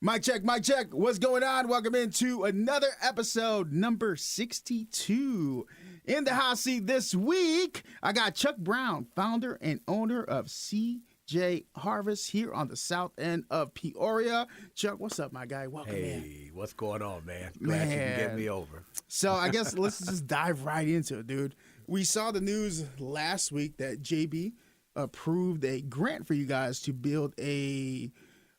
Mic check, mic check. What's going on? Welcome into another episode, number 62. In the hot seat this week, I got Chuck Brown, founder and owner of CJ Harvest here on the south end of Peoria. Chuck, what's up, my guy? Welcome in. Hey, what's going on, man? Glad you can get me over. So I guess let's just dive right into it, dude. We saw the news last week that JB approved a grant for you guys to build a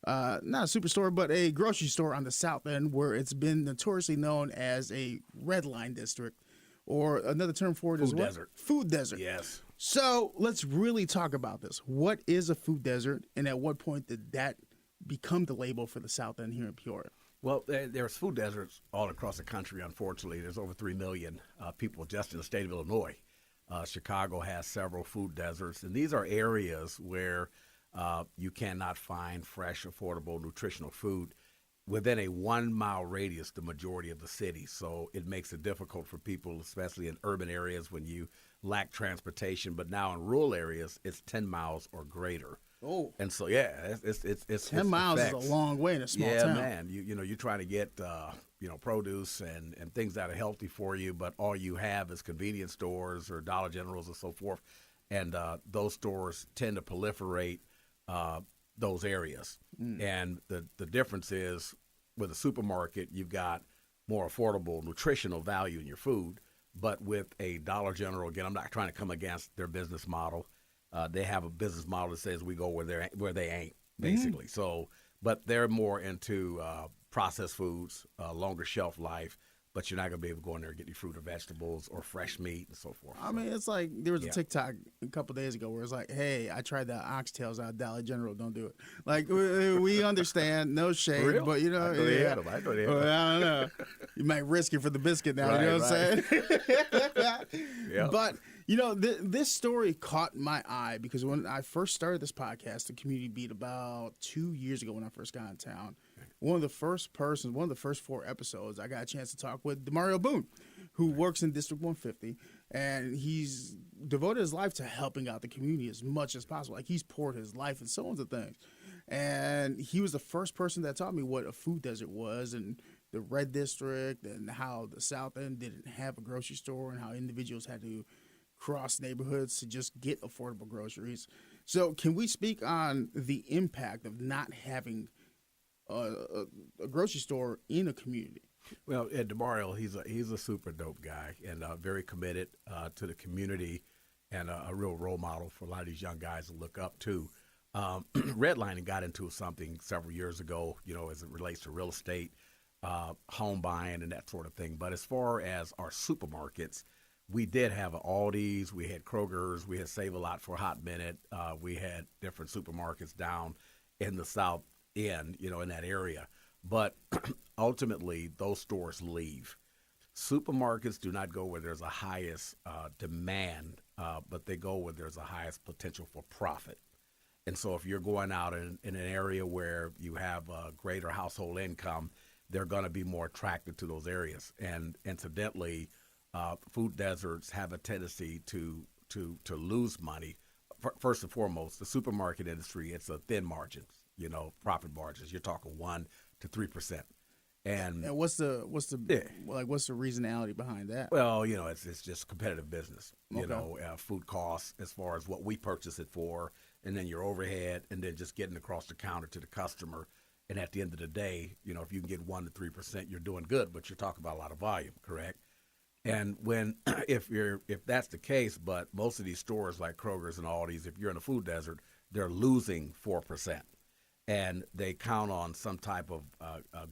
not a superstore, but a grocery store on the south end where it's been notoriously known as a red line district, or another term for it is Food desert. Food desert. Yes. So let's really talk about this. What is a food desert, and at what point did that become the label for the south end here in Peoria? Well, there's food deserts all across the country, unfortunately. There's over 3 million people just in the state of Illinois. Chicago has several food deserts, and these are areas where you cannot find fresh, affordable, nutritional food within a 1 mile radius, the majority of the city. So it makes it difficult for people, especially in urban areas when you lack transportation. But now in rural areas, it's 10 miles or greater. Oh. And so, yeah, it's 10 miles is a long way in a small town. Yeah, man. You're trying to get, produce and things that are healthy for you, but all you have is convenience stores or Dollar Generals and so forth. And those stores tend to proliferate those areas. And the difference is with a supermarket, you've got more affordable nutritional value in your food. But with a Dollar General, again, I'm not trying to come against their business model. They have a business model that says we go where they ain't, basically. So, but they're more into processed foods, longer shelf life. But you're not going to be able to go in there and get your fruit or vegetables or fresh meat and so forth. I mean, it's like there was a TikTok a couple days ago where it's like, hey, I tried the oxtails out of Dollar General. Don't do it. Like, we understand, no shade, but you know. I know they had them. I don't know. You might risk it for the biscuit now. You know what I'm saying? Yep. But, this story caught my eye because when I first started this podcast, the Community Beat, about 2 years ago when I first got in town, one of the first 4 episodes, I got a chance to talk with DeMario Boone, who works in District 150, and he's devoted his life to helping out the community as much as possible. Like, he's poured his life and so on to things. And he was the first person that taught me what a food desert was and the red district and how the south end didn't have a grocery store and how individuals had to cross neighborhoods to just get affordable groceries. So can we speak on the impact of not having a grocery store in a community? Well, Ed DeMario, he's a super dope guy and very committed to the community and a real role model for a lot of these young guys to look up to. Redlining got into something several years ago, as it relates to real estate, home buying and that sort of thing. But as far as our supermarkets, we did have Aldi's, we had Kroger's, we had Save-A-Lot for a hot minute. We had different supermarkets down in the south end, in that area. But ultimately, those stores leave. Supermarkets do not go where there's a highest demand, but they go where there's a highest potential for profit. And so if you're going out in an area where you have a greater household income, they're going to be more attracted to those areas. And incidentally, food deserts have a tendency to lose money. First and foremost, the supermarket industry, it's a thin margins, profit margins. You're talking 1% to 3%. And what's the reasonality behind that? Well, it's just competitive business. Food costs as far as what we purchase it for, and then your overhead, and then just getting across the counter to the customer. And at the end of the day, if you can get 1% to 3%, you're doing good. But you're talking about a lot of volume, correct? And if that's the case, but most of these stores like Kroger's and Aldi's, if you're in a food desert, they're losing 4%. And they count on some type of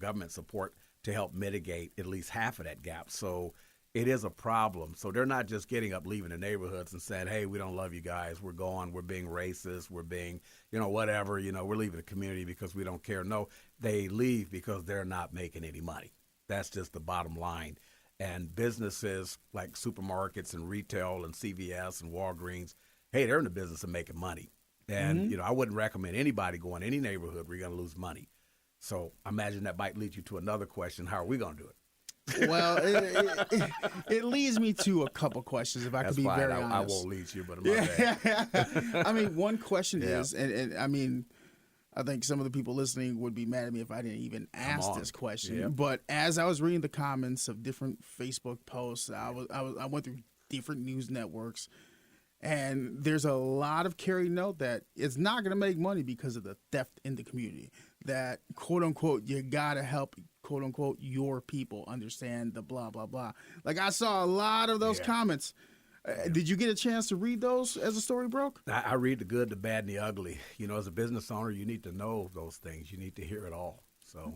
government support to help mitigate at least half of that gap. So it is a problem. So they're not just getting up, leaving the neighborhoods and saying, hey, we don't love you guys. We're going. We're being racist. We're being, whatever. We're leaving the community because we don't care. No, they leave because they're not making any money. That's just the bottom line. And businesses like supermarkets and retail and CVS and Walgreens, hey, they're in the business of making money. And, I wouldn't recommend anybody go in any neighborhood where you're going to lose money. So I imagine that might lead you to another question. How are we going to do it? Well, it leads me to a couple questions, if I could be very honest. I won't lead you, but I'm not bad. I mean, one question is, and I mean, I think some of the people listening would be mad at me if I didn't even ask on. this question. Yep. But as I was reading the comments of different Facebook posts, I went through different news networks, and there's a lot of carry note that it's not going to make money because of the theft in the community. That quote unquote you gotta help quote unquote your people understand the blah blah blah. Like I saw a lot of those Yeah. comments. Did you get a chance to read those as the story broke? I read the good, the bad, and the ugly. You know, as a business owner, you need to know those things. You need to hear it all.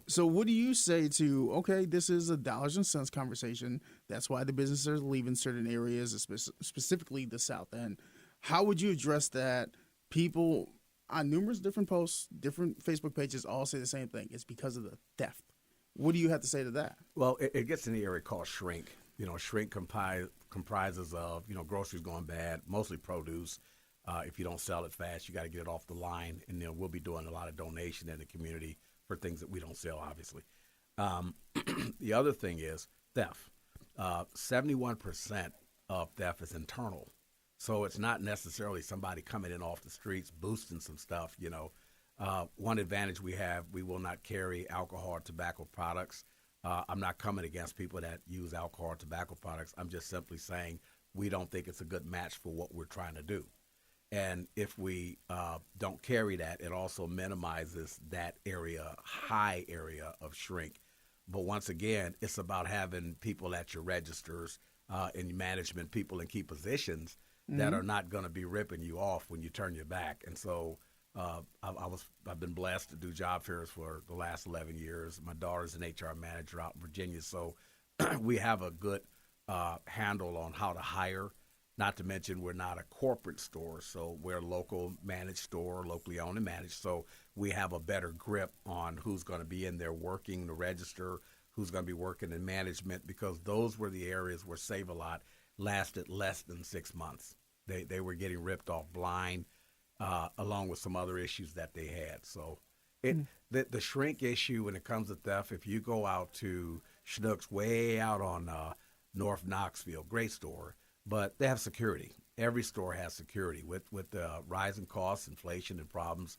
So what do you say to, okay, this is a dollars and cents conversation. That's why the businesses are leaving certain areas, specifically the South End. How would you address that? People on numerous different posts, different Facebook pages all say the same thing. It's because of the theft. What do you have to say to that? Well, it gets in the area called shrink. You know, shrink comprises of, you know, groceries going bad, mostly produce. If you don't sell it fast, you got to get it off the line. And, you know, we'll be doing a lot of donation in the community for things that we don't sell, obviously. The other thing is theft. 71% of theft is internal. So it's not necessarily somebody coming in off the streets, boosting some stuff, you know. One advantage we have, we will not carry alcohol or tobacco products. I'm not coming against people that use alcohol or tobacco products. I'm just simply saying we don't think it's a good match for what we're trying to do. And if we don't carry that, it also minimizes that area, high area of shrink. But once again, it's about having people at your registers and management people in key positions that are not going to be ripping you off when you turn your back. And so I've been blessed to do job fairs for the last 11 years. My daughter's an HR manager out in Virginia, so we have a good handle on how to hire. Not to mention we're not a corporate store, so we're a local managed store, locally owned and managed. So we have a better grip on who's going to be in there working the register, who's going to be working in management, because those were the areas where Save a Lot lasted less than 6 months. They were getting ripped off blind, along with some other issues that they had. So the shrink issue when it comes to theft, if you go out to Schnucks way out on North Knoxville, great store, but they have security. Every store has security. With the rising costs, inflation, and problems,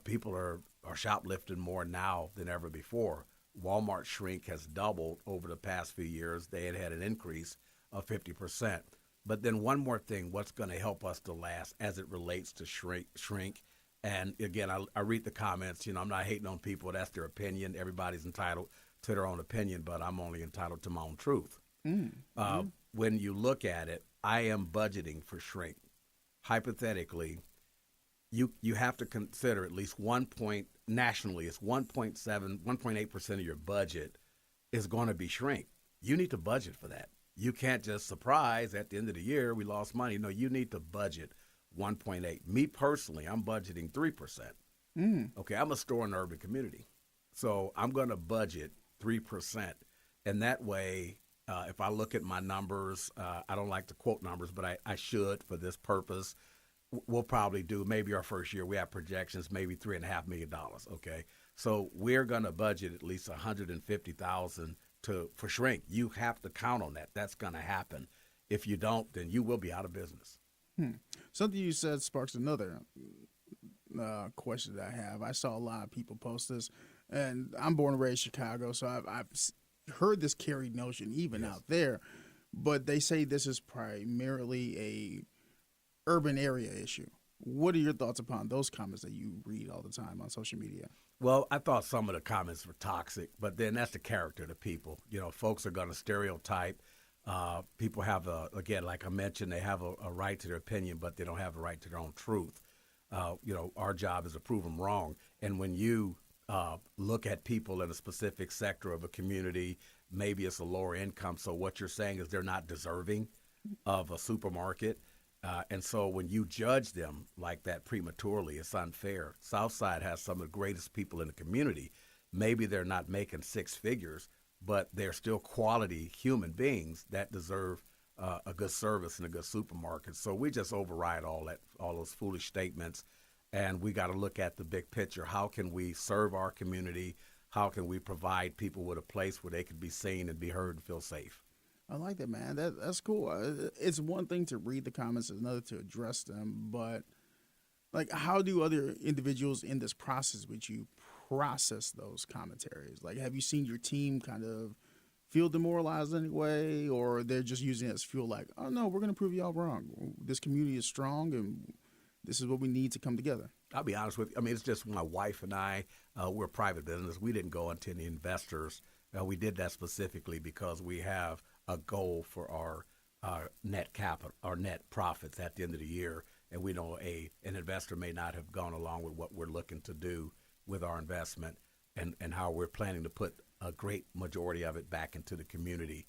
people are shoplifting more now than ever before. Walmart shrink has doubled over the past few years. They had an increase of 50%. But then one more thing, what's going to help us to last as it relates to shrink. And again, I read the comments. You know, I'm not hating on people. That's their opinion. Everybody's entitled to their own opinion, but I'm only entitled to my own truth. When you look at it, I am budgeting for shrink. Hypothetically, you have to consider at least nationally, it's 1.8% of your budget is going to be shrink. You need to budget for that. You can't just surprise at the end of the year we lost money. No, you need to budget 1.8. Me personally, I'm budgeting 3%. Okay, I'm a store in the urban community. So I'm going to budget 3%. And that way, if I look at my numbers, I don't like to quote numbers, but I should for this purpose. We'll probably do, maybe our first year, we have projections, maybe $3.5 million, okay? So we're going to budget at least $150,000 for shrink. You have to count on that. That's going to happen. If you don't, then you will be out of business. Something you said sparks another question that I have. I saw a lot of people post this, and I'm born and raised in Chicago, so I've heard this carried notion even out there, but they say this is primarily a urban area issue. What are your thoughts upon those comments that you read all the time on social media? Well, I thought some of the comments were toxic, but then that's the character of the people. You know, folks are going to stereotype. People have, again, like I mentioned, they have a right to their opinion, but they don't have a right to their own truth. You know, our job is to prove them wrong. And when you look at people in a specific sector of a community, maybe it's a lower income. So what you're saying is they're not deserving of a supermarket. And so when you judge them like that prematurely, it's unfair. SouthSide has some of the greatest people in the community. Maybe they're not making six figures, but they're still quality human beings that deserve a good service and a good supermarket. So we just override all those foolish statements, and we got to look at the big picture. How can we serve our community? How can we provide people with a place where they can be seen and be heard and feel safe? I like that, man. That's cool. It's one thing to read the comments, it's another to address them. But Like, how do other individuals in this process with you process those commentaries? Like, have you seen your team kind of feel demoralized in any way, or they're just using it as fuel? Like, oh no, we're going to prove y'all wrong. This community is strong, and this is what we need to come together. I'll be honest with you. I mean, it's just my wife and I, we're a private business. We didn't go into any investors. We did that specifically because we have a goal for our net capital, our net profits at the end of the year. And we know an investor may not have gone along with what we're looking to do with our investment and how we're planning to put a great majority of it back into the community.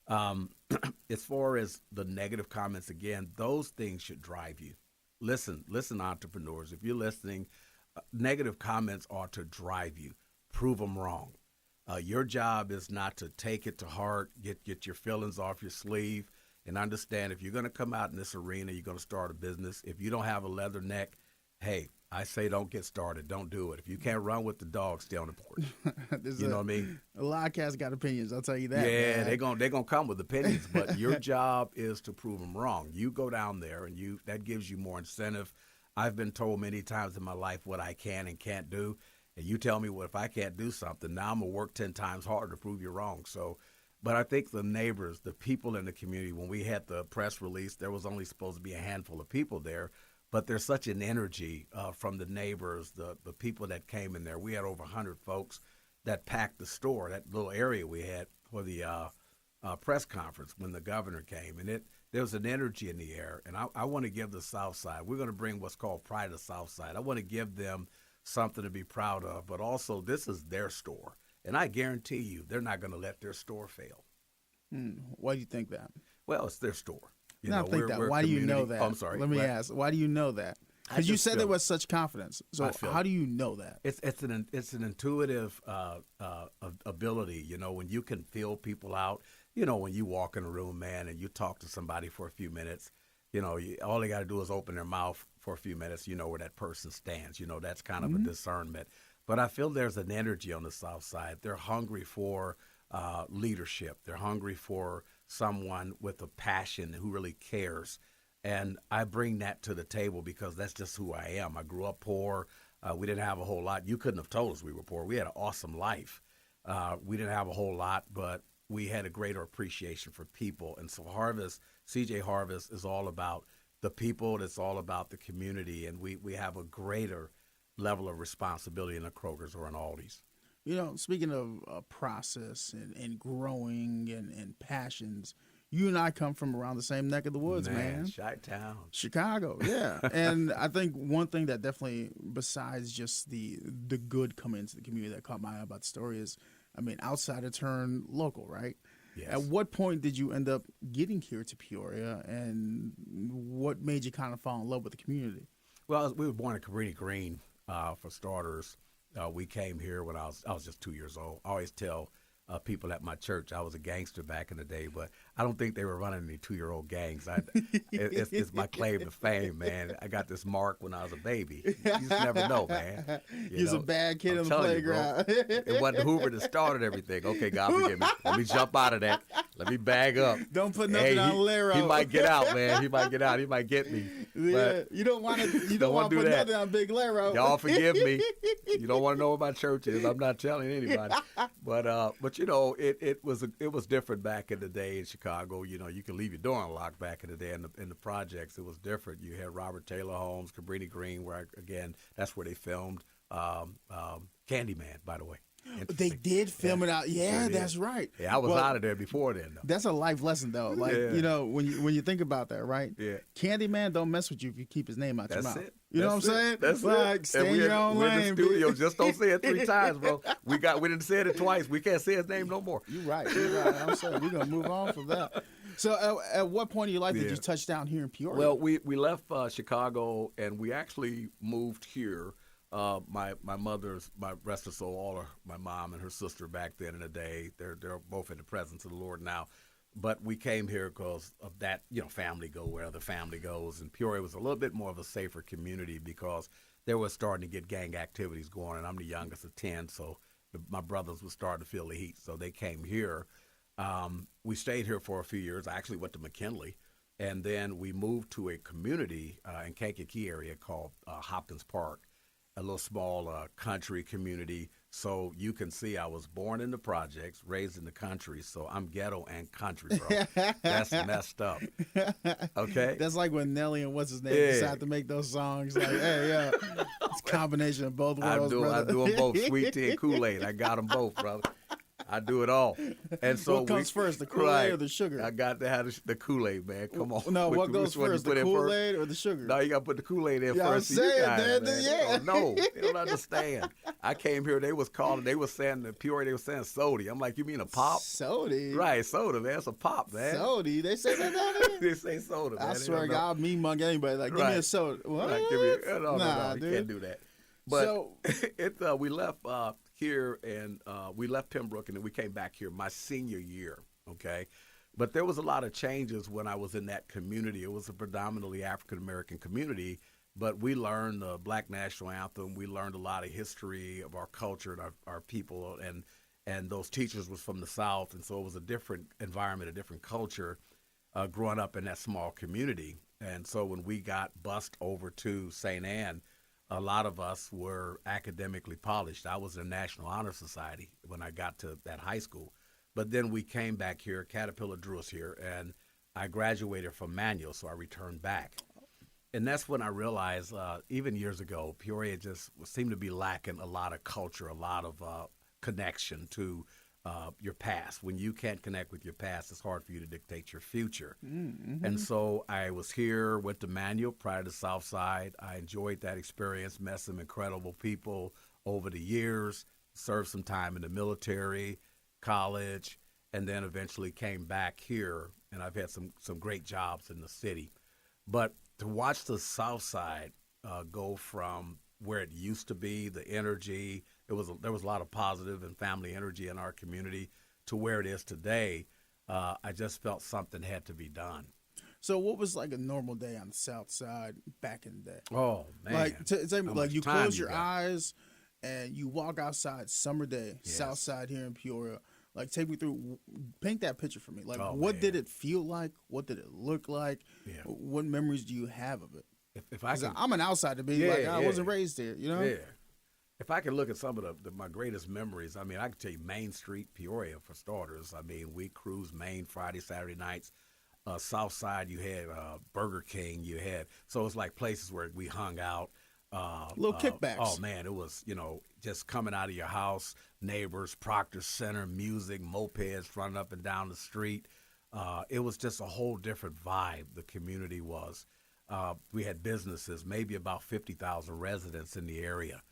As far as the negative comments, again, those things should drive you. Listen, entrepreneurs, if you're listening, negative comments are to drive you. Prove them wrong. Your job is not to take it to heart, get your feelings off your sleeve, and understand if you're going to come out in this arena, you're going to start a business. If you don't have a leather neck, hey, I say don't get started. Don't do it. If you can't run with the dog, stay on the porch. You know what I mean? A lot of cats got opinions. I'll tell you that. Yeah, man. they're gonna come with opinions, but your job is to prove them wrong. You go down there, and that gives you more incentive. I've been told many times in my life what I can and can't do, and you tell me, well, if I can't do something, now I'm gonna work 10 times harder to prove you wrong. So, but I think the neighbors, the people in the community, when we had the press release, there was only supposed to be a handful of people there. But there's such an energy from the neighbors, the people that came in there. We had over 100 folks that packed the store, that little area we had for the press conference when the governor came. And there was an energy in the air. And I want to give the SouthSide, we're going to bring what's called Pride of SouthSide. I want to give them something to be proud of. But also, this is their store. And I guarantee you, they're not going to let their store fail. Why do you think that? Well, it's their store. Why do you know that? Oh, I'm sorry. Let me ask. Why do you know that? Because you said there was such confidence. So how do you know that? It's an intuitive ability. You know, when you can feel people out. You know, when you walk in a room, man, and you talk to somebody for a few minutes. You know, all they got to do is open their mouth for a few minutes. You know where that person stands. You know, that's kind of a discernment. But I feel there's an energy on the South Side. They're hungry for leadership. They're hungry for someone with a passion who really cares. And I bring that to the table because that's just who I am. I grew up poor. We didn't have a whole lot. You couldn't have told us we were poor. We had an awesome life. We didn't have a whole lot, but we had a greater appreciation for people. And so CJ Harvest is all about the people. It's all about the community. And we have a greater level of responsibility in the Kroger's or in Aldi's. You know, speaking of process and growing and passions, you and I come from around the same neck of the woods, man. Chi-town. Chicago, yeah. And I think one thing that definitely, besides just the good coming into the community that caught my eye about the story is, I mean, outsider turned local, right? Yes. At what point did you end up getting here to Peoria, and what made you kind of fall in love with the community? Well, we were born in Cabrini Green, for starters. We came here when I was just 2 years old. I always tell people at my church I was a gangster back in the day, but I don't think they were running any 2-year-old gangs. It's my claim to fame, man. I got this mark when I was a baby. You just never know, man. You was a bad kid on the playground. It wasn't Hoover that started everything. Okay, God forgive me. Let me jump out of that. Let me bag up. Don't put nothing on Laro. He might get out, man. He might get out. He might get me. Yeah, you don't want to. You don't want to put nothing on Big Laro. Y'all forgive me. You don't want to know what my church is. I'm not telling anybody. But you know, it was different back in the day in Chicago. You know, you could leave your door unlocked back in the day in the projects. It was different. You had Robert Taylor Homes, Cabrini Green, where that's where they filmed Candyman, by the way. They did film it out. Yeah, that's right. Yeah, I was out of there before then, though. That's a life lesson, though. Like, you know, when you think about that, right? Yeah. Candyman don't mess with you if you keep his name out your mouth. It. You know what I'm saying? That's like, it. Stay in your own lane. We're in the studio. Just don't say it 3 times, bro. We didn't say it twice. We can't say his name no more. You're right. I'm saying we're gonna move on from that. So, at what point in your life did you touch down here in Peoria? Well, we left Chicago and we actually moved here. My mother's, my rest of soul, my mom and her sister back then in the day, they're both in the presence of the Lord now. But we came here because of that, you know, family go where the family goes. And Peoria was a little bit more of a safer community because there was starting to get gang activities going. And I'm the youngest of 10, so my brothers were starting to feel the heat. So they came here. We stayed here for a few years. I actually went to McKinley. And then we moved to a community in Kankakee area called Hopkins Park, a little small country community. So you can see I was born in the projects, raised in the country. So I'm ghetto and country, bro. That's messed up. Okay? That's like when Nelly and what's his name Yeah. decided to make those songs. Like, hey, yeah, it's a combination of both worlds, I brother. do them both, sweet tea and Kool-Aid. I got them both, brother. I do it all. And so What comes first, the Kool-Aid right, or the sugar? I got to have the Kool-Aid, man. Come on. No, what goes which one you first, the put in Kool-Aid or the sugar? No, you got to put the Kool-Aid in Yeah, I'm first. See, you saying, guys, man, man, yeah. They don't know. They don't understand. I came here, they was saying the Peoria, they were saying sody. I'm like, you mean a pop? Sody? Right, soda, man. It's a pop, man. Sody? They say that down there? They say soda, man. I They swear to don't know. God, I'll mean mug anybody. Like, give me a Right. soda. What? Right, give me no, Nah, you dude. can't do that. But So- we left here and we left Pembroke and then we came back here my senior year, okay? But there was a lot of changes when I was in that community. It was a predominantly African-American community, but we learned the Black National Anthem. We learned a lot of history of our culture and our people, and those teachers was from the South, and so it was a different environment, a different culture growing up in that small community. And so when we got bused over to St. Anne, a lot of us were academically polished. I was in National Honor Society when I got to that high school. But then we came back here, Caterpillar drew us here, and I graduated from Manual, so I returned back. And that's when I realized, even years ago, Peoria just seemed to be lacking a lot of culture, a lot of connection to your past. When you can't connect with your past, it's hard for you to dictate your future. Mm-hmm. And so I was here, went to Manual prior to SouthSide. I enjoyed that experience, met some incredible people over the years, served some time in the military, college, and then eventually came back here. And I've had some great jobs in the city. But to watch the SouthSide go from where it used to be, the energy, there was a lot of positive and family energy in our community, to where it is today. I just felt something had to be done. So what was like a normal day on the South Side back in the day? Oh man! Like, tell me, How like much you time close you your got? eyes and you walk outside, summer day, Yes. South Side here in Peoria. Like, take me through, paint that picture for me. Like, Oh, what man. did it feel like? What did it look like? Yeah. What memories do you have of it? If I 'Cause can, I'm an outsider, be Yeah, like, I yeah. wasn't raised here, you know? yeah. If I can look at some of my greatest memories, I mean, I can tell you Main Street, Peoria, for starters. I mean, we cruised Main Friday, Saturday nights. South Side, you had Burger King, so it's like places where we hung out. Little kickbacks. Oh man, it was, just coming out of your house, neighbors, Proctor Center, music, mopeds running up and down the street. It was just a whole different vibe. The community was. We had businesses, maybe about 50,000 residents in the area.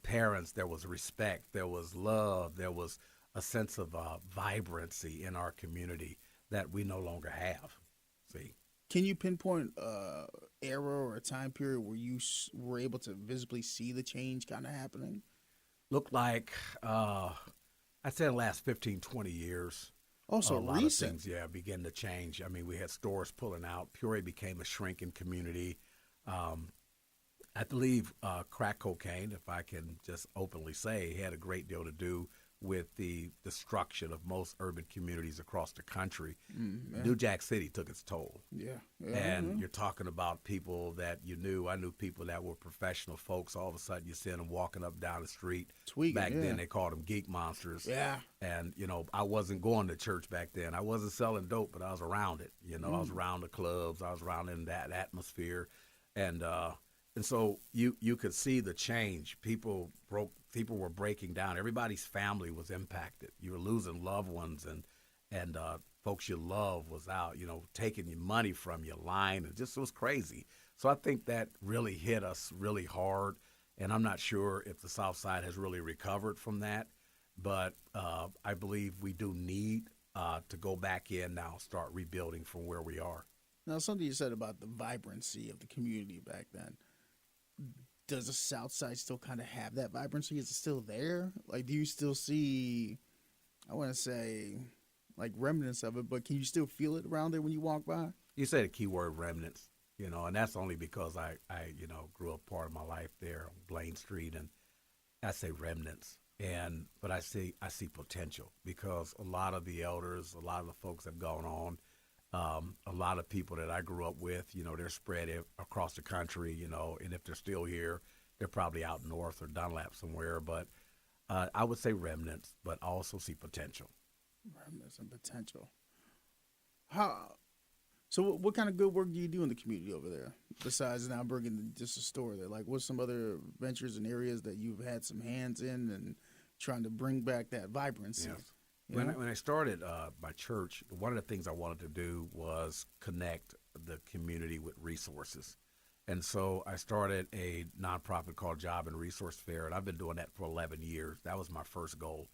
Parents, there was respect, there was love, there was a sense of vibrancy in our community that we no longer have. See? Can you pinpoint era or a time period where you were able to visibly see the change kind of happening? Looked like, I'd say in the last 15, 20 years. Also a lot recent. of things, began to change. I mean, we had stores pulling out. Peoria became a shrinking community. I believe crack cocaine, if I can just openly say, had a great deal to do with the destruction of most urban communities across the country. Yeah. New Jack City took its toll. Yeah. And you're talking about people that you knew. I knew people that were professional folks. All of a sudden, you see them walking up down the street. Tweaking, Back yeah. then, they called them geek monsters. Yeah. And, I wasn't going to church back then. I wasn't selling dope, but I was around it. I was around the clubs. I was around in that atmosphere. And so you could see the change. People were breaking down. Everybody's family was impacted. You were losing loved ones, and folks you love was out, taking your money from you, lying. It was crazy. So I think that really hit us really hard, and I'm not sure if the South Side has really recovered from that, but I believe we do need to go back in now, start rebuilding from where we are. Now, something you said about the vibrancy of the community back then. Does the South Side still kind of have that vibrancy? Is it still there? Like, do you still see, I want to say, like remnants of it, but can you still feel it around there when you walk by? You said a keyword, remnants, and that's only because I grew up part of my life there on Blaine Street, and I say remnants. But I see potential because a lot of the elders, a lot of the folks have gone on, A lot of people that I grew up with, they're spread across the country, and if they're still here, they're probably out north or Dunlap somewhere. But I would say remnants, but I also see potential. Remnants and potential. How? So, what kind of good work do you do in the community over there besides now bringing just a store there? Like, what's some other ventures and areas that you've had some hands in and trying to bring back that vibrancy? Yes. When I started my church, one of the things I wanted to do was connect the community with resources. And so I started a nonprofit called Job and Resource Fair, and I've been doing that for 11 years. That was my first goal,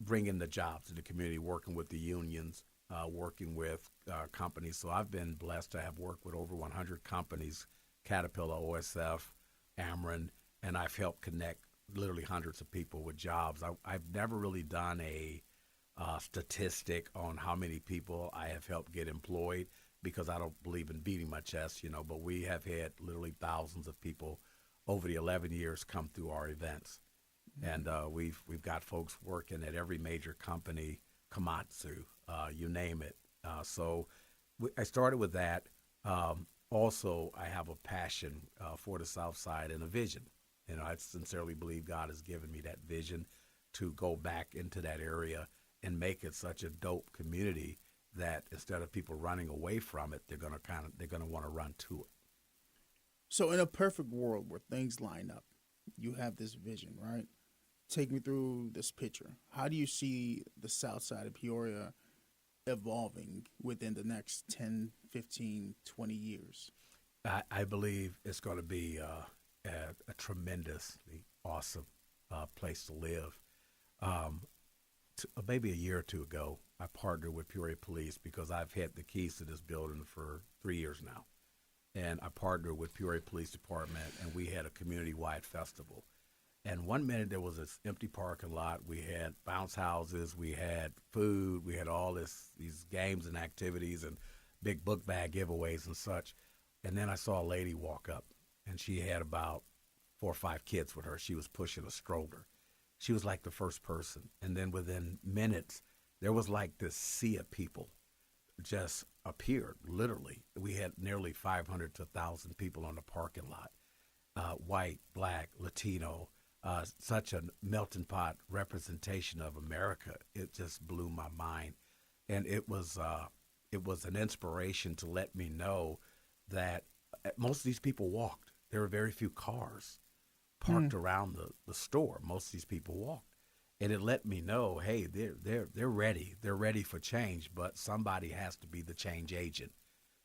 bringing the jobs to the community, working with the unions, working with companies. So I've been blessed to have worked with over 100 companies, Caterpillar, OSF, Ameren, and I've helped connect literally hundreds of people with jobs. I've never really done a statistic on how many people I have helped get employed because I don't believe in beating my chest, but we have had literally thousands of people over the 11 years come through our events. And we've got folks working at every major company, Komatsu, you name it. So I started with that. Also, I have a passion for the SouthSide and a vision. I sincerely believe God has given me that vision to go back into that area and make it such a dope community that instead of people running away from it, they're gonna want to run to it. So, in a perfect world where things line up, you have this vision, right? Take me through this picture. How do you see the South Side of Peoria evolving within the next 10, 15, 20 years? I believe it's going to be a tremendously awesome place to live. Maybe a year or two ago, I partnered with Peoria Police because I've had the keys to this building for 3 years now. And I partnered with Peoria Police Department, and we had a community-wide festival. And one minute there was this empty parking lot. We had bounce houses, we had food, we had all these games and activities and big book bag giveaways and such. And then I saw a lady walk up, and she had about 4 or 5 kids with her. She was pushing a stroller. She was like the first person. And then within minutes, there was like this sea of people just appeared, literally. We had nearly 500 to 1,000 people on the parking lot, white, black, Latino, such a melting pot representation of America. It just blew my mind. And it was an inspiration to let me know that most of these people walked. There were very few cars parked around the store. Most of these people walked. And it let me know, hey, they're ready. They're ready for change, but somebody has to be the change agent.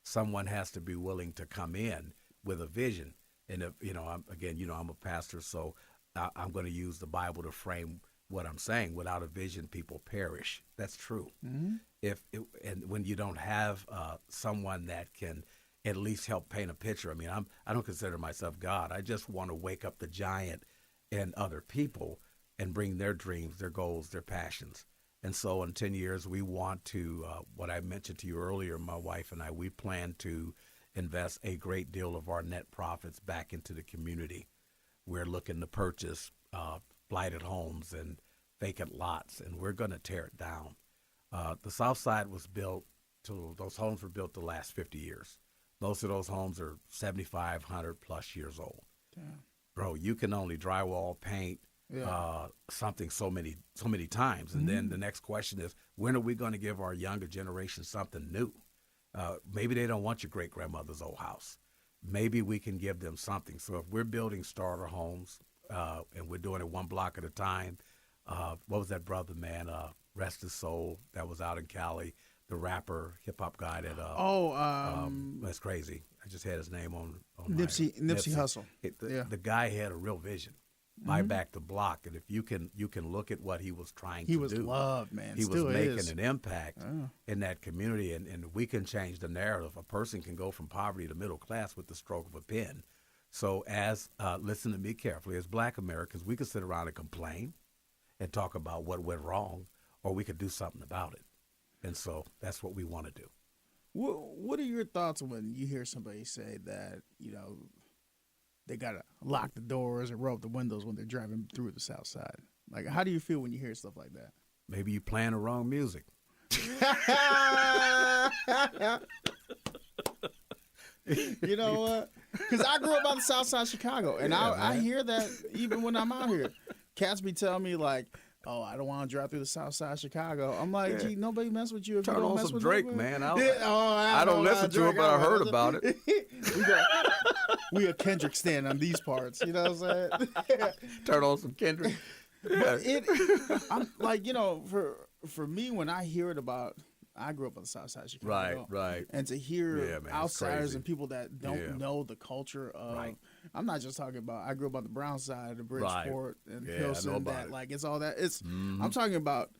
Someone has to be willing to come in with a vision. And if, I'm a pastor, so I'm going to use the Bible to frame what I'm saying. Without a vision, people perish. That's true. Mm-hmm. And when you don't have someone that can at least help paint a picture. I don't consider myself God. I just want to wake up the giant in other people and bring their dreams, their goals, their passions. And so in 10 years, we want to, what I mentioned to you earlier, my wife and I, we plan to invest a great deal of our net profits back into the community. We're looking to purchase blighted homes and vacant lots, and we're going to tear it down. The South Side was built, those homes were built the last 50 years. Most of those homes are 7,500 plus years old. Damn. Bro, you can only drywall, paint, something so many times. And then the next question is, when are we going to give our younger generation something new? Maybe they don't want your great-grandmother's old house. Maybe we can give them something. So if we're building starter homes and we're doing it one block at a time, what was that brother, man? Rest his soul, that was out in Cali, the rapper, hip-hop guy that, that's crazy. I just had his name on Nipsey Hussle. The guy had a real vision. Buy back the block, and if you can look at what he was trying to do. He was loved, man. He was making an impact in that community, and we can change the narrative. A person can go from poverty to middle class with the stroke of a pen. So listen to me carefully, as Black Americans, we could sit around and complain and talk about what went wrong, or we could do something about it. And so that's what we want to do. What are your thoughts when you hear somebody say that, they got to lock the doors and roll up the windows when they're driving through the South Side? Like, how do you feel when you hear stuff like that? Maybe you playing the wrong music. You know what? Because I grew up on the south side of Chicago, and I hear that even when I'm out here. Cats be telling me like, "Oh, I don't want to drive through the south side of Chicago." I'm like, "Gee, nobody mess with you if Turn you don't on mess some with Drake, nobody." man. I don't listen to it, but I heard about it. we a Kendrick stand on these parts. You know what I'm saying? Turn on some Kendrick. But I'm like, for me, when I hear it about, I grew up on the south side of Chicago. Right. And to hear Yeah, man, outsiders and people that don't know the culture of, Right. I'm not just talking about, I grew up on the brown side of Bridgeport and Yeah, I Pilsen, know about that it. like, it's all that. I'm talking about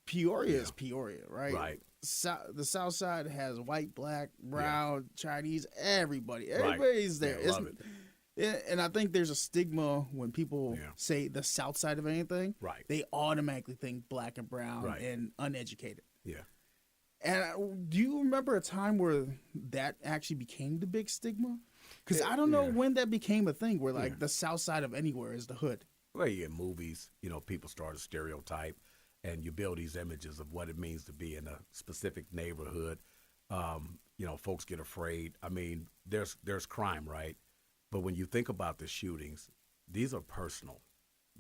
Peoria is Peoria, right? Right. The south side has white, black, brown, Chinese, everybody. Everybody's there. Yeah, love it. Yeah, and I think there's a stigma when people say the south side of anything. Right. They automatically think black and brown and uneducated. Yeah. And do you remember a time where that actually became the big stigma? Because I don't know when that became a thing where like the south side of anywhere is the hood. Well, you get movies, people start to stereotype, and you build these images of what it means to be in a specific neighborhood. Folks get afraid. I mean, there's crime, right? But when you think about the shootings, these are personal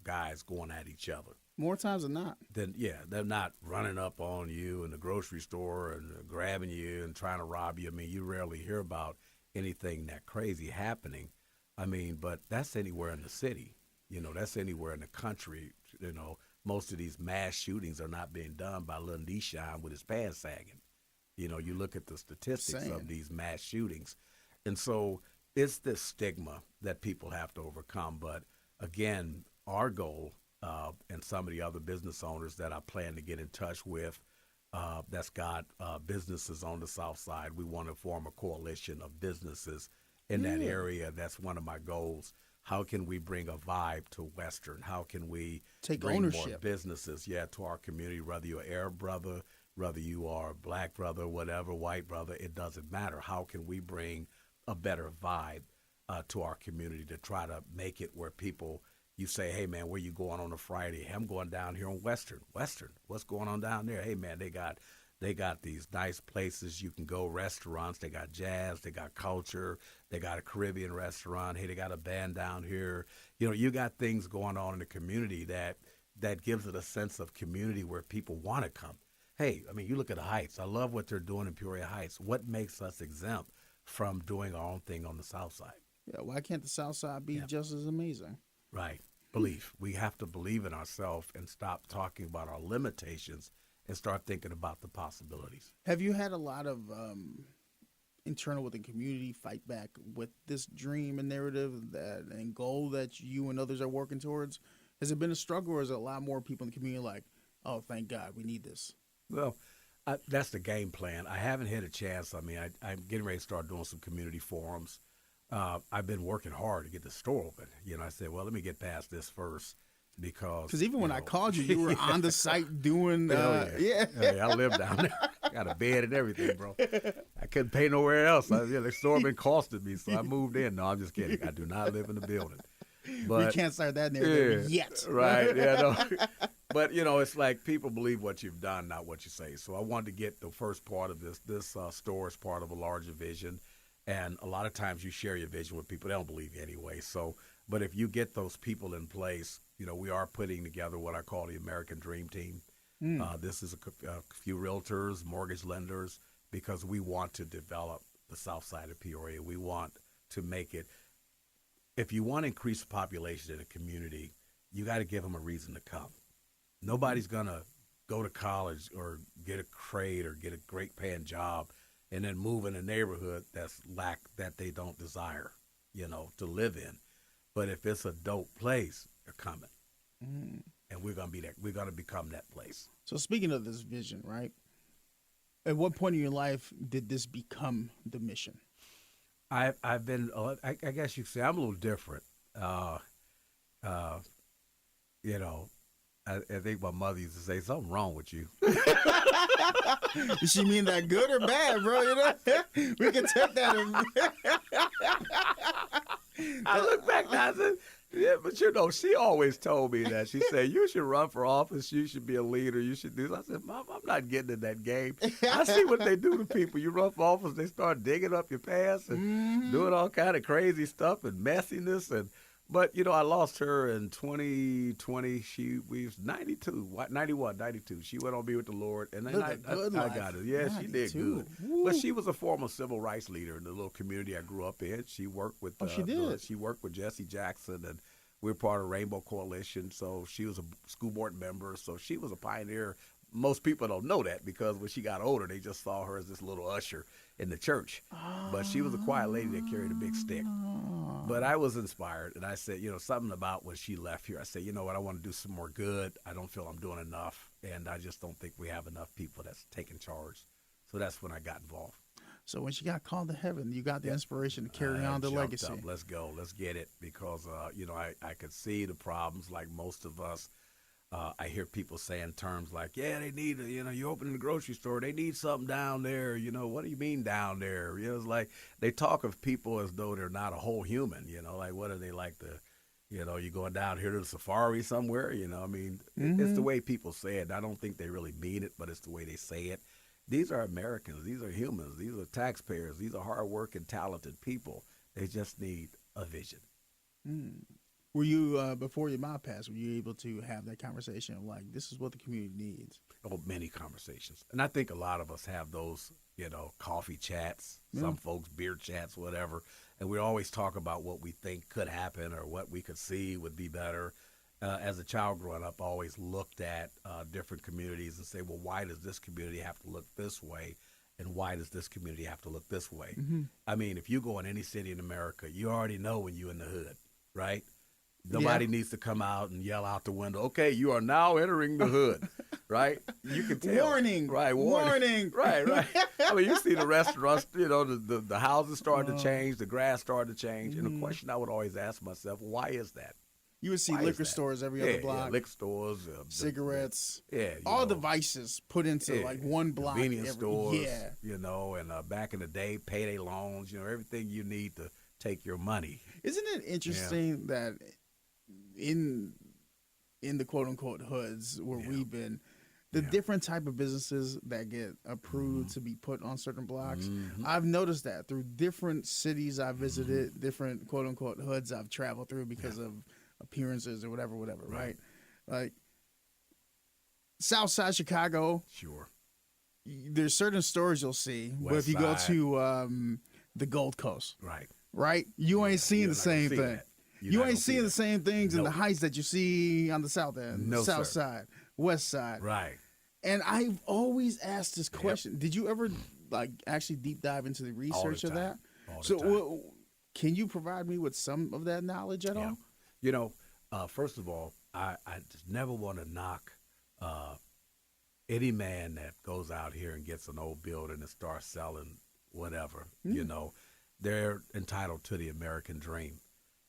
guys going at each other. More times than not. Then they're not running up on you in the grocery store and grabbing you and trying to rob you. I mean, you rarely hear about anything that crazy happening. I mean, but that's anywhere in the city. That's anywhere in the country. Most of these mass shootings are not being done by little Nishan with his pants sagging. You look at the statistics of these mass shootings. And so it's this stigma that people have to overcome. But again, our goal, and some of the other business owners that I plan to get in touch with, that's got businesses on the south side, we want to form a coalition of businesses in that area. That's one of my goals. How can we bring a vibe to Western? How can we bring ownership, more businesses, to our community, whether you're an Arab brother, whether you are a black brother, whatever, white brother, it doesn't matter. How can we bring a better vibe to our community to try to make it where people, you say, hey, man, where you going on a Friday? Hey, I'm going down here on Western. What's going on down there? Hey, man, they got these nice places you can go, restaurants. They got jazz. They got culture. They got a Caribbean restaurant. Hey, they got a band down here. You got things going on in the community that gives it a sense of community where people want to come. Hey, I mean, you look at the Heights. I love what they're doing in Peoria Heights. What makes us exempt from doing our own thing on the south side? Yeah, why can't the south side be just as amazing? Right. Belief. We have to believe in ourselves and stop talking about our limitations and start thinking about the possibilities. Have you had a lot of internal within community fight back with this dream and narrative and goal that you and others are working towards? Has it been a struggle, or is it a lot more people in the community like, oh, thank God, we need this? Well, that's the game plan. I haven't had a chance. I mean, I'm getting ready to start doing some community forums. I've been working hard to get the store open. I said, well, let me get past this first because even when I called you, you were on the site doing, I live down there. Got a bed and everything, bro. I couldn't pay nowhere else. The store been costing me, so I moved in. No, I'm just kidding. I do not live in the building. But we can't start that narrative yet. Right, no. But, it's like people believe what you've done, not what you say. So I wanted to get the first part of this store is part of a larger vision. And a lot of times you share your vision with people. They don't believe you anyway. So, but if you get those people in place, we are putting together what I call the American Dream Team. This is a few realtors, mortgage lenders, because we want to develop the south side of Peoria. We want to make it. If you want to increase the population in a community, you got to give them a reason to come. Nobody's going to go to college or get a trade or get a great paying job and then move in a neighborhood that they don't desire, to live in. But if it's a dope place, they're coming. And we're going to be that. We're going to become that place. So speaking of this vision, right? At what point in your life did this become the mission? I've been, I guess you could say I'm a little different. I think my mother used to say, something wrong with you. Does she mean that good or bad, bro? We can take that. I look back now and said, Yeah, but she always told me that. She said, you should run for office. You should be a leader. You should do this. I said, Mom, I'm not getting in that game. I see what they do to people. You run for office, they start digging up your past and doing all kind of crazy stuff and messiness. But, I lost her in 2020. We was 92, 91, 92. She went on to be with the Lord. And then I got it. Yeah, 92. She did good. Woo. But she was a former civil rights leader in the little community I grew up in. She worked with she worked with Jesse Jackson, and we were part of Rainbow Coalition. So she was a school board member. So she was a pioneer. Most people don't know that because when she got older, they just saw her as this little usher in the church. But she was a quiet lady that carried a big stick. But I was inspired, and I said, something about when she left here. I said, you know what, I want to do some more good. I don't feel I'm doing enough, and I just don't think we have enough people that's taking charge. So that's when I got involved. So when she got called to heaven, you got the inspiration to carry on the legacy. Up. Let's go. Let's get it. Because, I could see the problems like most of us. I hear people saying terms like, yeah, they need, you open the grocery store, they need something down there. What do you mean down there? It's like they talk of people as though they're not a whole human, like what are they like you going down here to the safari somewhere, It's the way people say it. I don't think they really mean it, but it's the way they say it. These are Americans. These are humans. These are taxpayers. These are hardworking, talented people. They just need a vision. Were you, before your mom passed, were you able to have that conversation of like, this is what the community needs? Oh, many conversations. And I think a lot of us have those, coffee chats, some folks beer chats, whatever. And we always talk about what we think could happen or what we could see would be better. As a child growing up, I always looked at different communities and say, well, why does this community have to look this way? And why does this community have to look this way? I mean, if you go in any city in America, you already know when you're in the hood, right? Nobody needs to come out and yell out the window, okay, you are now entering the hood, right? You can tell. Warning. Right, warning. Right. I mean, you see the restaurants, the houses starting to change, the grass starting to change. And the question I would always ask myself, why is that? You would see liquor stores every other block. Yeah, liquor stores. Cigarettes. All devices put into like one block. Convenience stores. Yeah. And back in the day, payday loans, everything you need to take your money. Isn't it interesting that in the quote unquote hoods where we've been, the different type of businesses that get approved to be put on certain blocks, I've noticed that through different cities I've visited, different quote unquote hoods I've traveled through because of appearances or whatever, right? Like SouthSide Chicago. Sure. There's certain stores you'll see, but if you go to the Gold Coast, right, you ain't seeing the same thing. You ain't seeing the same things in the heights that you see on the south end, south side, west side. Right. And I've always asked this question. Did you ever like actually deep dive into the research of that? Can you provide me with some of that knowledge at all? First of all, I just never want to knock any man that goes out here and gets an old building and starts selling whatever. They're entitled to the American dream.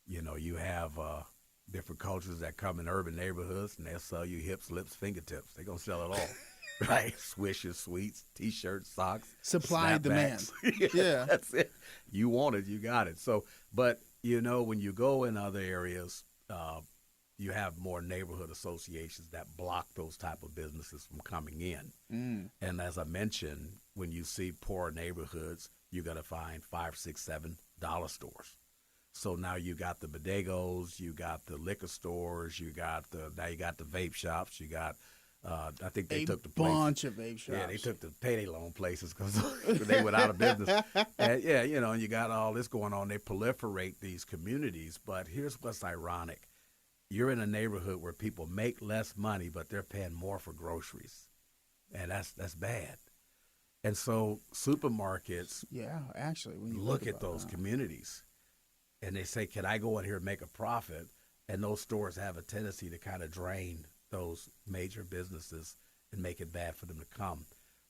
You have different cultures that come in urban neighborhoods and they'll sell you hips, lips, fingertips. They're going to sell it all, right? Swishers, sweets, T-shirts, socks. Supply and demand. Yeah. That's it. You want it, you got it. So, but, when you go in other areas, you have more neighborhood associations that block those type of businesses from coming in. And as I mentioned, when you see poor neighborhoods, you're going to find $5, $6, $7 stores. So now you got the bodegos, you got the liquor stores, you got the vape shops, you got I think they took the bunch of vape shops. Yeah, they took the payday loan places because they went out of business. And and you got all this going on. They proliferate these communities, but here's what's ironic: you're in a neighborhood where people make less money, but they're paying more for groceries, and that's bad. And so supermarkets, actually, when you look at those communities. And they say, can I go in here and make a profit? And those stores have a tendency to kind of drain those major businesses and make it bad for them to come.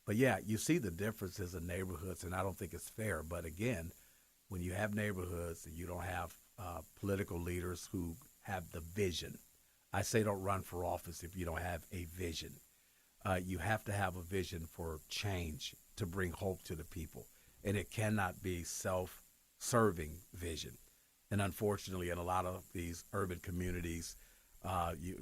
But you see the differences in neighborhoods, and I don't think it's fair. But again, when you have neighborhoods and you don't have political leaders who have the vision, I say don't run for office if you don't have a vision. You have to have a vision for change to bring hope to the people. And it cannot be self-serving vision. And unfortunately, in a lot of these urban communities,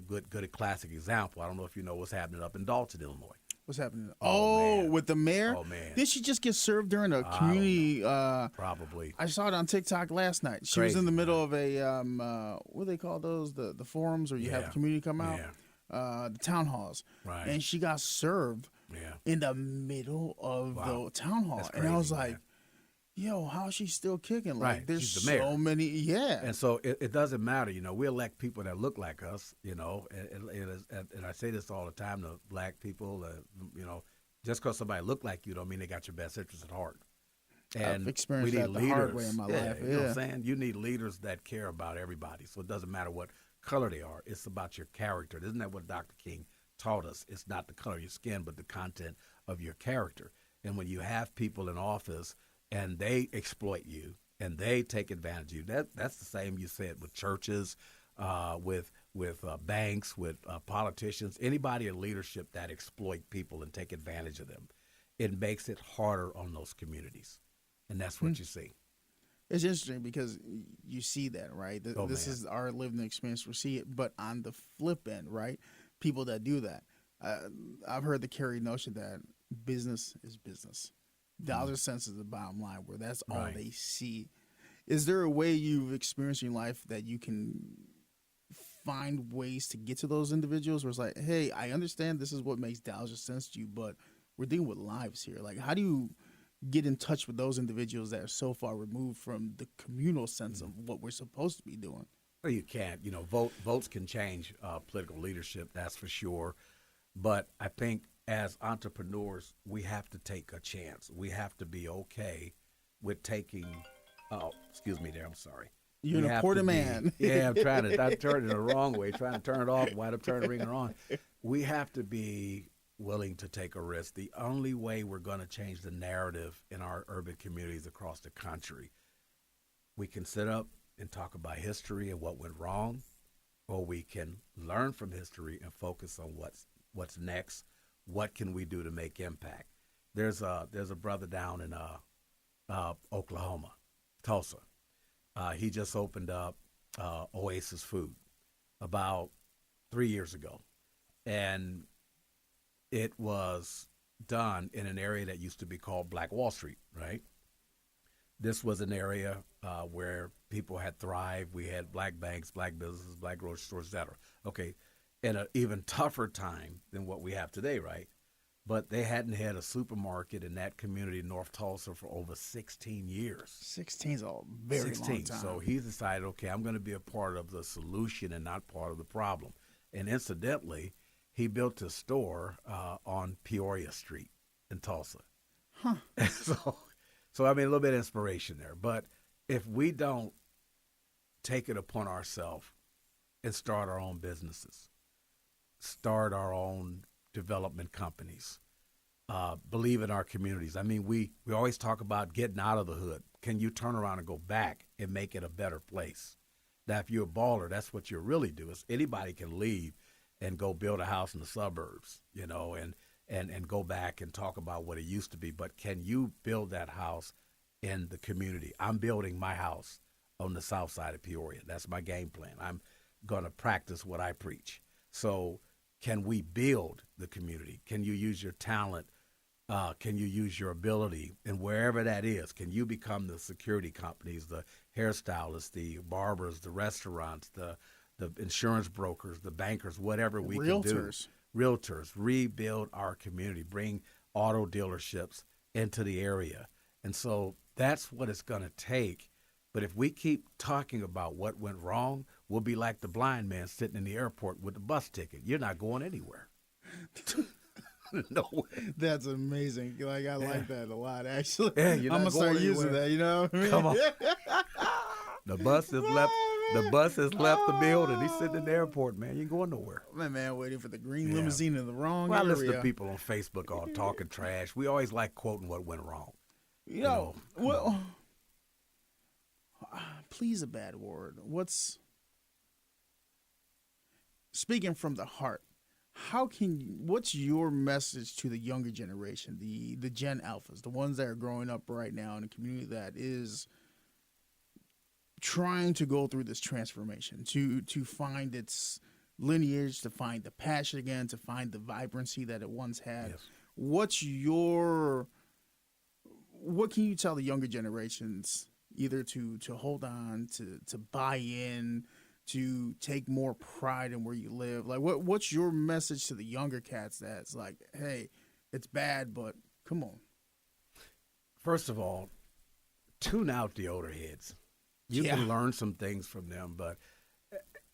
good classic example. I don't know if you know what's happening up in Dalton, Illinois. What's happening? Oh, man. With the mayor? Oh, man. Did she just get served during a I don't community? Probably. I saw it on TikTok last night. She was Crazy, in the middle man. of a what do they call those? The forums where you have Yeah. the community come out, Yeah. the town halls, Right. and she got served Yeah. in the middle of Wow. the town hall, That's and I was crazy, like, man. "Yo, how's she still kicking? Like, Right. there's She's the mayor. so many, yeah." And so it doesn't matter, we elect people that look like us, and I say this all the time to black people, just because somebody look like you don't mean they got your best interest at heart. And I've experienced we need that the leaders. hard way in my life. You know what I'm saying? You need leaders that care about everybody. So it doesn't matter what color they are. It's about your character. Isn't that what Dr. King taught us? It's not the color of your skin, but the content of your character. And when you have people in office and they exploit you and they take advantage of you, that's the same you said with churches, with banks, with politicians, anybody in leadership that exploit people and take advantage of them. It makes it harder on those communities. And that's what you see. It's interesting because you see that, right? This is our living experience. We see it, but on the flip end, right? People that do that. I've heard the carried notion that business is business. Dollar cents is the bottom line, where that's all Right. they see. Is there a way you've experienced in your life that you can find ways to get to those individuals where it's like, hey, I understand this is what makes dollars sense to you, but we're dealing with lives here. Like, how do you get in touch with those individuals that are so far removed from the communal sense of what we're supposed to be doing? Well, you can't. Votes can change political leadership, that's for sure. But I think as entrepreneurs, we have to take a chance. We have to be okay with taking. Oh, excuse me there. I'm sorry. You're We an have important to be- man. Yeah, I'm trying to. I turned it the wrong way, trying to turn it off, wind up turning the ringer on. We have to be willing to take a risk. The only way we're going to change the narrative in our urban communities across the country, we can sit up and talk about history and what went wrong, or we can learn from history and focus on what's next. What can we do to make impact? There's a brother down in Oklahoma, Tulsa. He just opened up Oasis Food about 3 years ago, and it was done in an area that used to be called Black Wall Street, right? This was an area where people had thrived. We had black banks, black businesses, black grocery stores, et cetera. Okay, in an even tougher time than what we have today, right? But they hadn't had a supermarket in that community in North Tulsa for over 16 years. 16 is a very long time. So he decided, okay, I'm going to be a part of the solution and not part of the problem. And incidentally, he built a store on Peoria Street in Tulsa. Huh. So I mean, a little bit of inspiration there. But if we don't take it upon ourselves and start our own businesses, start our own development companies, believe in our communities. I mean, we always talk about getting out of the hood. Can you turn around and go back and make it a better place? Now, if you're a baller, that's what you really do. Is anybody can leave and go build a house in the suburbs, and go back and talk about what it used to be. But can you build that house in the community? I'm building my house on the south side of Peoria. That's my game plan. I'm going to practice what I preach. So can we build the community? Can you use your talent? Can you use your ability? And wherever that is, can you become the security companies, the hairstylists, the barbers, the restaurants, the insurance brokers, the bankers, whatever we can do. Realtors, rebuild our community, bring auto dealerships into the area. And so that's what it's going to take. But if we keep talking about what went wrong, we'll be like the blind man sitting in the airport with the bus ticket. You're not going anywhere. No way. That's amazing. Like, I like that a lot, actually. Yeah, I'm going to start using that, you know what I mean? Come on. The bus has left. The bus has left the building. He's sitting in the airport, man. You ain't going nowhere. Man, waiting for the green limousine in the wrong I area. listen to people on Facebook all talking trash. We always like quoting what went wrong. Well, please, a bad word. Speaking from the heart, what's your message to the younger generation, the Gen Alphas, the ones that are growing up right now in a community that is trying to go through this transformation to find its lineage, to find the passion again, to find the vibrancy that it once had. Yes. What can you tell the younger generations either to hold on, to buy in, to take more pride in where you live? Like what's your message to the younger cats that's like, hey, it's bad, but come on. First of all, tune out the older heads. You Yeah. can learn some things from them, but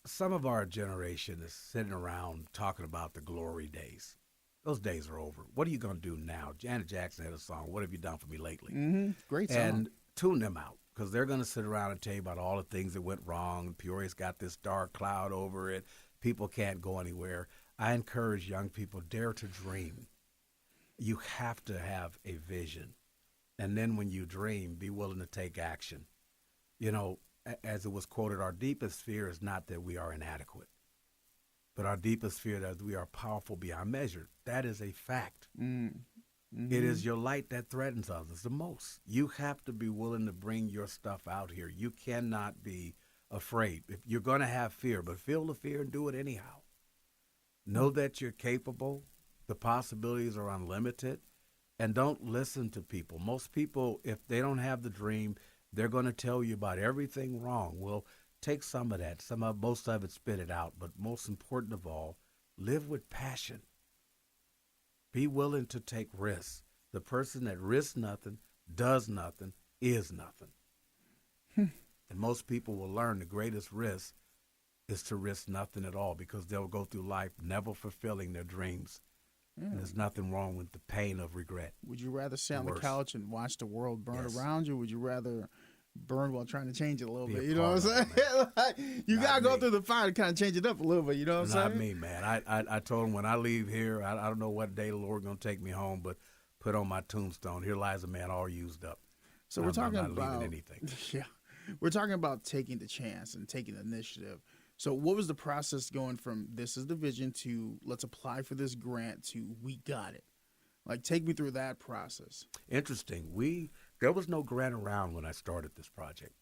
some of our generation is sitting around talking about the glory days. Those days are over. What are you going to do now? Janet Jackson had a song, "What Have You Done For Me Lately?" Mm-hmm. Great song. And tune them out, because they're going to sit around and tell you about all the things that went wrong. Peoria's got this dark cloud over it. People can't go anywhere. I encourage young people, dare to dream. You have to have a vision. And then when you dream, be willing to take action. You know, as it was quoted, our deepest fear is not that we are inadequate, but our deepest fear that we are powerful beyond measure. That is a fact. Mm-hmm. It is your light that threatens others the most. You have to be willing to bring your stuff out here. You cannot be afraid. If you're going to have fear, but feel the fear and do it anyhow. Know that you're capable. The possibilities are unlimited. And don't listen to people. Most people, if they don't have the dream, they're going to tell you about everything wrong. Well, take some of that. Most of it, spit it out. But most important of all, live with passion. Be willing to take risks. The person that risks nothing, does nothing, is nothing. And most people will learn the greatest risk is to risk nothing at all, because they'll go through life never fulfilling their dreams. And there's nothing wrong with the pain of regret. Would you rather sit on the Worse. couch and watch the world burn Yes. around you? Or would you rather burn while trying to change it a little Be a bit? You know what I'm part of saying? it, Like, you Not got to go me. through the fire to kind of change it up a little bit. You know what I'm saying? Not me, man. I told him when I leave here, I don't know what day the Lord going to take me home, but put on my tombstone, here lies a man all used up. So we're talking I'm not about leaving anything. Yeah, we're talking about taking the chance and taking the initiative. So what was the process going from this is the vision to let's apply for this grant to we got it? Like, take me through that process. Interesting. There was no grant around when I started this project.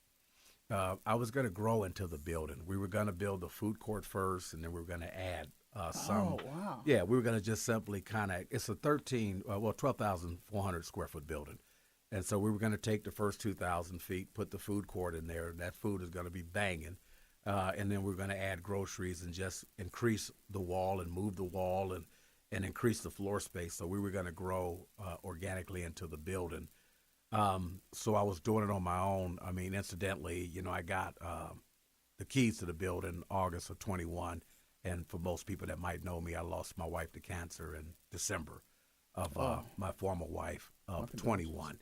I was going to grow into the building. We were going to build the food court first, and then we were going to add some. Oh, wow. Yeah, we were going to just simply kind of. It's a 12,400 square foot building, and so we were going to take the first 2,000 feet, put the food court in there. That food is going to be banging, and then we're going to add groceries and just increase the wall and move the wall and increase the floor space. So we were going to grow organically into the building. So I was doing it on my own. I mean, incidentally, I got the keys to the building August of 21. And for most people that might know me, I lost my wife to cancer in December of my former wife of 21.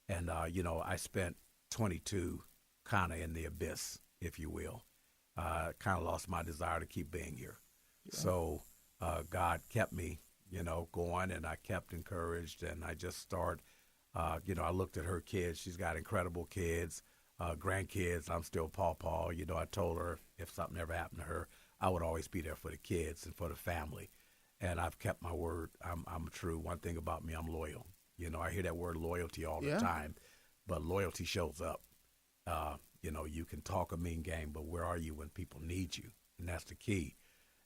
And, I spent 22 kind of in the abyss, if you will. Kind of lost my desire to keep being here. Yeah. So God kept me, going, and I kept encouraged, and I just started. I looked at her kids. She's got incredible kids, grandkids. I'm still pawpaw. I told her if something ever happened to her, I would always be there for the kids and for the family. And I've kept my word. I'm true. One thing about me, I'm loyal. I hear that word loyalty all the time, but loyalty shows up. You can talk a mean game, but where are you when people need you? And that's the key.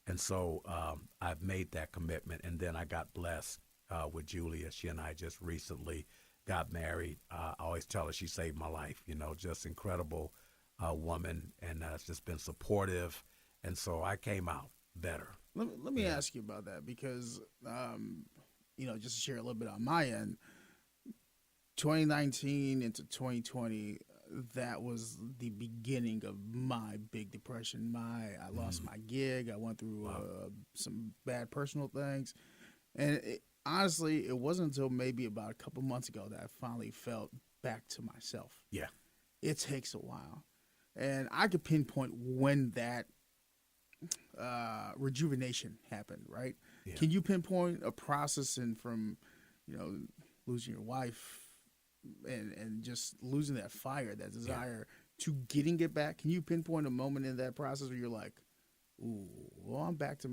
And so I've made that commitment. And then I got blessed with Julia. She and I just recently got married. I always tell her she saved my life, just incredible woman, and it's just been supportive. And so I came out better. Let me ask you about that because, just to share a little bit on my end, 2019 into 2020, that was the beginning of my big depression. I lost my gig. I went through some bad personal things. And honestly, it wasn't until maybe about a couple months ago that I finally felt back to myself. Yeah. It takes a while. And I could pinpoint when that rejuvenation happened, right? Yeah. Can you pinpoint a process from, losing your wife and just losing that fire, that desire to getting it back? Can you pinpoint a moment in that process where you're like, ooh, well, I'm back to,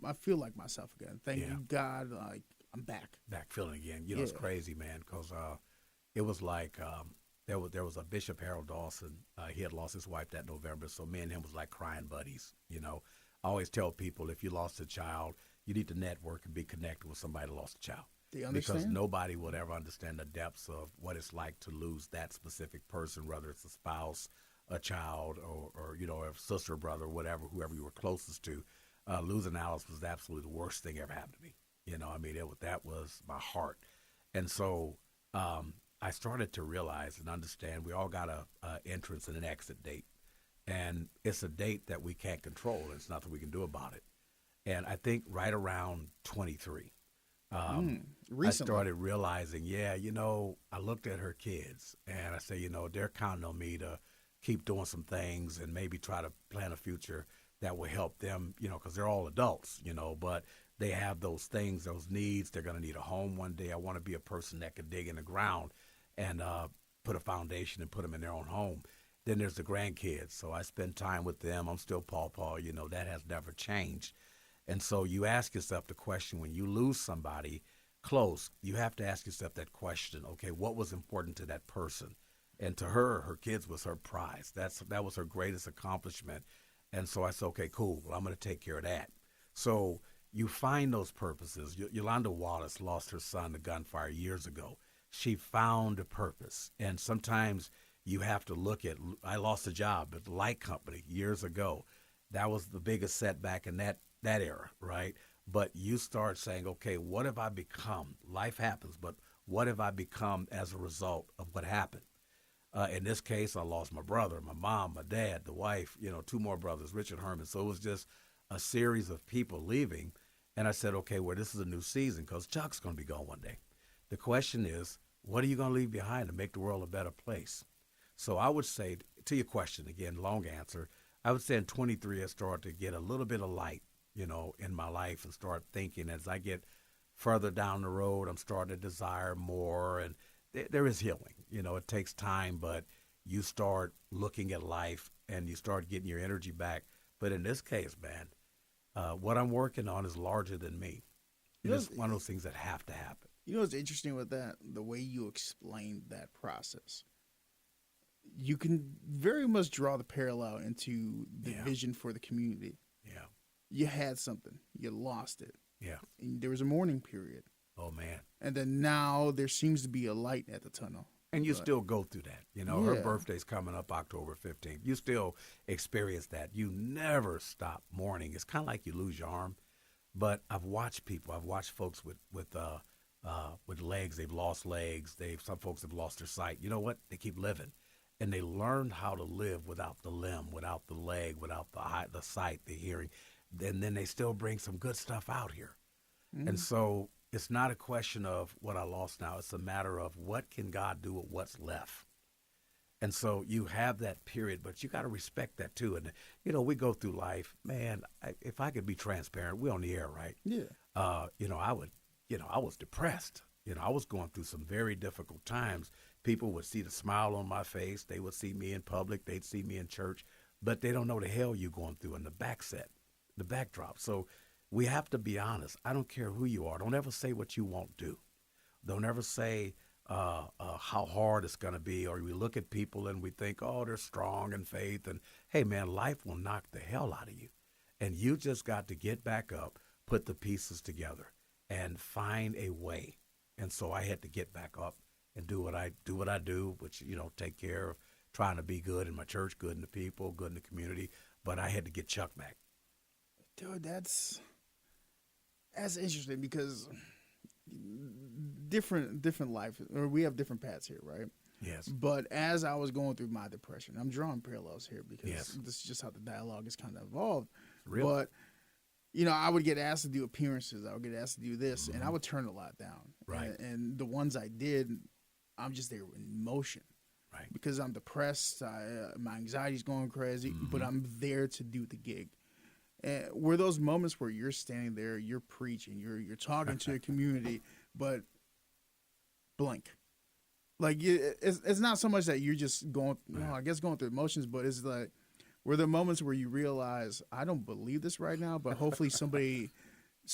I feel like myself again. Thank you, God. Like, I'm back. Back feeling again. It's crazy, man, because it was like there was a Bishop Harold Dawson. He had lost his wife that November, so me and him was like crying buddies. I always tell people if you lost a child, you need to network and be connected with somebody that lost a child. They understand? Because nobody would ever understand the depths of what it's like to lose that specific person, whether it's a spouse, a child, or a sister, brother, whatever, whoever you were closest to. Losing Alice was absolutely the worst thing ever happened to me. That was my heart. And so I started to realize and understand we all got a entrance and an exit date. And it's a date that we can't control. There's nothing we can do about it. And I think right around 23, I started realizing, I looked at her kids and I say, they're counting on me to keep doing some things and maybe try to plan a future that will help them, because they're all adults, but they have those things, those needs. They're going to need a home one day. I want to be a person that can dig in the ground and put a foundation and put them in their own home. Then there's the grandkids. So I spend time with them. I'm still pawpaw, that has never changed. And so you ask yourself the question, when you lose somebody close, you have to ask yourself that question, okay, what was important to that person? And to her kids was her prize. That was her greatest accomplishment. And so I said, okay, cool, well, I'm going to take care of that. So you find those purposes. Yolanda Wallace lost her son to gunfire years ago. She found a purpose. And sometimes you have to look at, I lost a job at the light company years ago. That was the biggest setback in that era, right? But you start saying, okay, what have I become? Life happens, but what have I become as a result of what happened? In this case, I lost my brother, my mom, my dad, the wife, 2 more brothers, Richard Herman. So it was just a series of people leaving. And I said, okay, well, this is a new season because Chuck's going to be gone one day. The question is, what are you going to leave behind to make the world a better place? So I would say, to your question, again, long answer, I would say in 23, I started to get a little bit of light, in my life and start thinking as I get further down the road, I'm starting to desire more. And there is healing. It takes time, but you start looking at life and you start getting your energy back. But in this case, man, what I'm working on is larger than me. It's one of those things that have to happen. What's interesting with that? The way you explained that process. You can very much draw the parallel into the vision for the community. Yeah. You had something. You lost it. Yeah. And there was a mourning period. Oh, man. And then now there seems to be a light at the tunnel. And you still go through that. Her birthday's coming up October 15th. You still experience that. You never stop mourning. It's kind of like you lose your arm. But I've watched people. I've watched folks with legs. They've lost legs. Some folks have lost their sight. You know what? They keep living. And they learn how to live without the limb, without the leg, without the sight, the hearing. And then they still bring some good stuff out here. Mm-hmm. And so it's not a question of what I lost now. It's a matter of what can God do with what's left. And so you have that period, but you got to respect that too. And, we go through life, man, if I could be transparent, we're on the air, right? Yeah. I was depressed. I was going through some very difficult times. People would see the smile on my face. They would see me in public. They'd see me in church, but they don't know the hell you're going through in the backdrop. So we have to be honest. I don't care who you are. Don't ever say what you won't do. Don't ever say how hard it's going to be, or we look at people and we think, oh, they're strong in faith. And hey, man, life will knock the hell out of you. And you just got to get back up, put the pieces together, and find a way. And so I had to get back up and do what I do, which, take care of trying to be good in my church, good in the people, good in the community. But I had to get Chuck back. Dude, that's interesting because different life, or we have different paths here, right? Yes. But as I was going through my depression, I'm drawing parallels here because this is just how the dialogue has kind of evolved. Real. But I would get asked to do appearances. I would get asked to do this, and I would turn a lot down. Right. And the ones I did, I'm just there in motion. Right. Because I'm depressed, my anxiety's going crazy, but I'm there to do the gig. And were those moments where you're standing there, you're preaching, you're talking to a community, but blank? Like it's not so much that you're just going, going through emotions, but it's like, were there moments where you realize I don't believe this right now, but hopefully somebody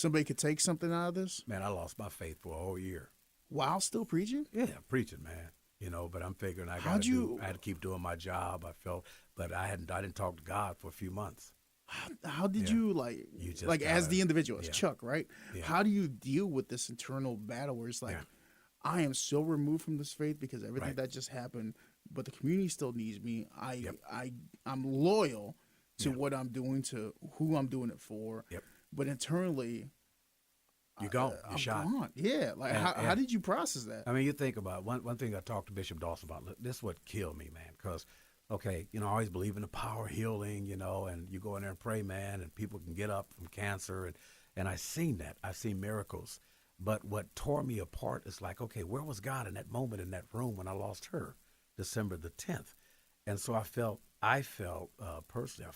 could take something out of this? Man, I lost my faith for a whole year. While still preaching? Yeah, preaching, man. but I'm figuring I had to keep doing my job. I felt, but I didn't talk to God for a few months. How did Yeah. you You just as gotta- the individual, as yeah. Chuck, right? Yeah. How do you deal with this internal battle where it's like, Yeah. I am so removed from this faith because everything Right. that just happened, but the community still needs me. Yep. I'm loyal to Yeah. what I'm doing, to who I'm doing it for. Yep. But internally, You're gone. You're I'm shot. gone. Yeah. Like, how And- did you process that? I mean, you think about one thing I talked to Bishop Dawson about. This is what killed me, man. Because, okay, I always believe in the power of healing, and you go in there and pray, man, and people can get up from cancer, and I've seen that. I've seen miracles. But what tore me apart is like, okay, where was God in that moment in that room when I lost her, December the 10th? And so I felt personally,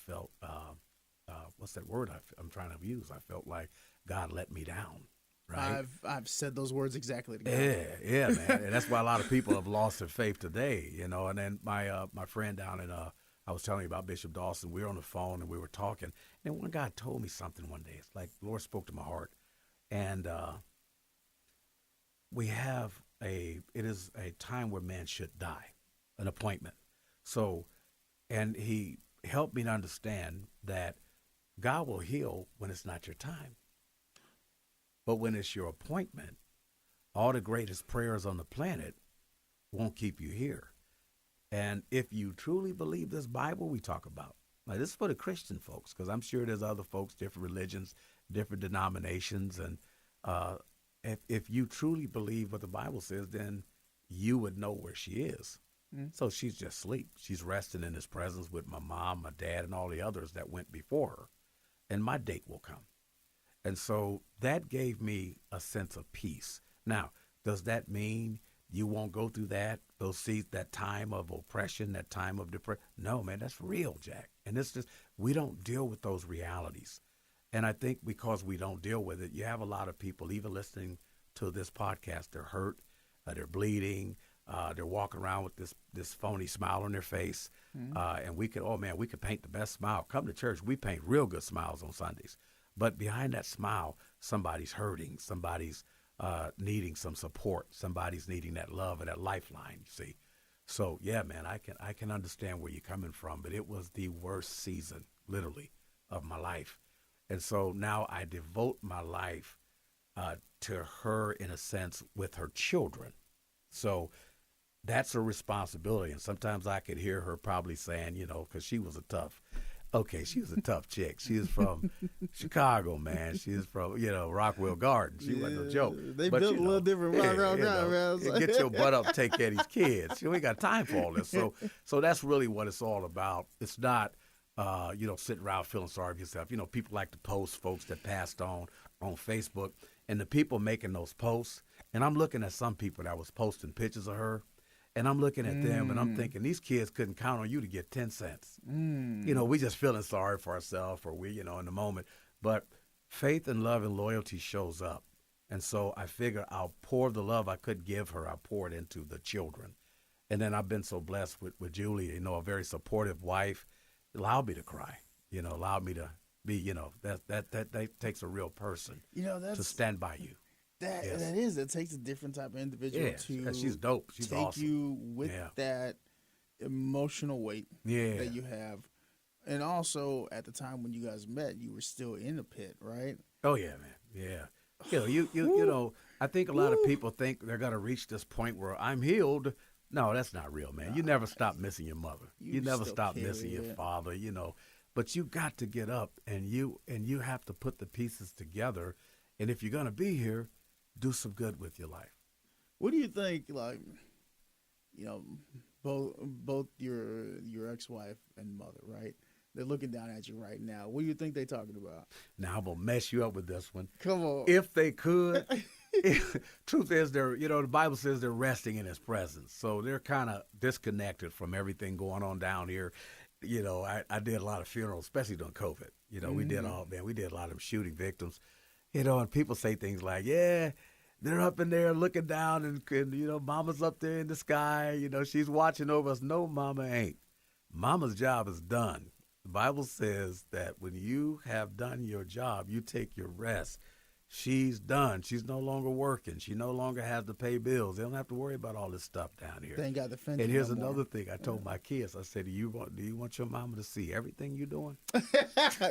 what's that word I'm trying to use? I felt like God let me down. Right. I've said those words exactly together. Yeah, man. And that's why a lot of people have lost their faith today, And then my friend down in I was telling you about Bishop Dawson. We were on the phone and we were talking. And one guy told me something one day. It's like the Lord spoke to my heart, and it is a time where man should die, an appointment. So, and he helped me to understand that God will heal when it's not your time. But when it's your appointment, all the greatest prayers on the planet won't keep you here. And if you truly believe this Bible we talk about, like this is for the Christian folks, because I'm sure there's other folks, different religions, different denominations. And if you truly believe what the Bible says, then you would know where she is. So she's just asleep. She's resting in his presence with my mom, my dad, and all the others that went before her. And my date will come. And so that gave me a sense of peace. Now, does that mean you won't go through that time of oppression, that time of depression? No, man, that's real, Jack. And it's just, we don't deal with those realities. And I think because we don't deal with it, you have a lot of people, even listening to this podcast, they're hurt, they're bleeding, they're walking around with this phony smile on their face. And we could paint the best smile. Come to church, we paint real good smiles on Sundays. But behind that smile, somebody's hurting, somebody's needing some support, somebody's needing that love and that lifeline, you see. So, yeah, man, I can understand where you're coming from, but it was the worst season, literally, of my life. And so now I devote my life to her, in a sense, with her children. So that's a responsibility. And sometimes I could hear her probably saying, because she was a tough chick. She is from Chicago, man. She is from, Rockwell Garden. She wasn't no joke. They built a little different around, man. Get your butt up, take care of these kids. We ain't got time for all this. So that's really what it's all about. It's not, sitting around feeling sorry for yourself. People like to post folks that passed on Facebook, and the people making those posts. And I'm looking at some people that was posting pictures of her. And I'm looking at them, and I'm thinking, these kids couldn't count on you to get 10 cents. We just feeling sorry for ourselves, or we, in the moment. But faith and love and loyalty shows up. And so I figure I'll pour the love I could give her, I'll pour it into the children. And then I've been so blessed with Julie, a very supportive wife, allowed me to cry, allowed me to be, that takes a real person to stand by you. It takes a different type of individual to she's dope. She's take awesome. you with that emotional weight that you have. And also, at the time when you guys met, you were still in the pit, right? Oh yeah, man. Yeah. I think a lot of people think they're gonna reach this point where I'm healed. No, that's not real, man. You never stop missing your mother. You never stop missing your father. But you got to get up, and you have to put the pieces together. And if you're gonna be here, do some good with your life. What do you think, both your ex-wife and mother, right? They're looking down at you right now. What do you think they're talking about? Now, I'm going to mess you up with this one. Come on. If they could. Truth is, the Bible says they're resting in his presence. So they're kind of disconnected from everything going on down here. I did a lot of funerals, especially during COVID. We did a lot of them shooting victims. And people say things like, yeah, they're up in there looking down and mama's up there in the sky. She's watching over us. No, mama ain't. Mama's job is done. The Bible says that when you have done your job, you take your rest. She's done. She's no longer working. She no longer has to pay bills. They don't have to worry about all this stuff down here. They ain't got the fence. And here's no more. another thing I told my kids. I said, do you want your mama to see everything you're doing?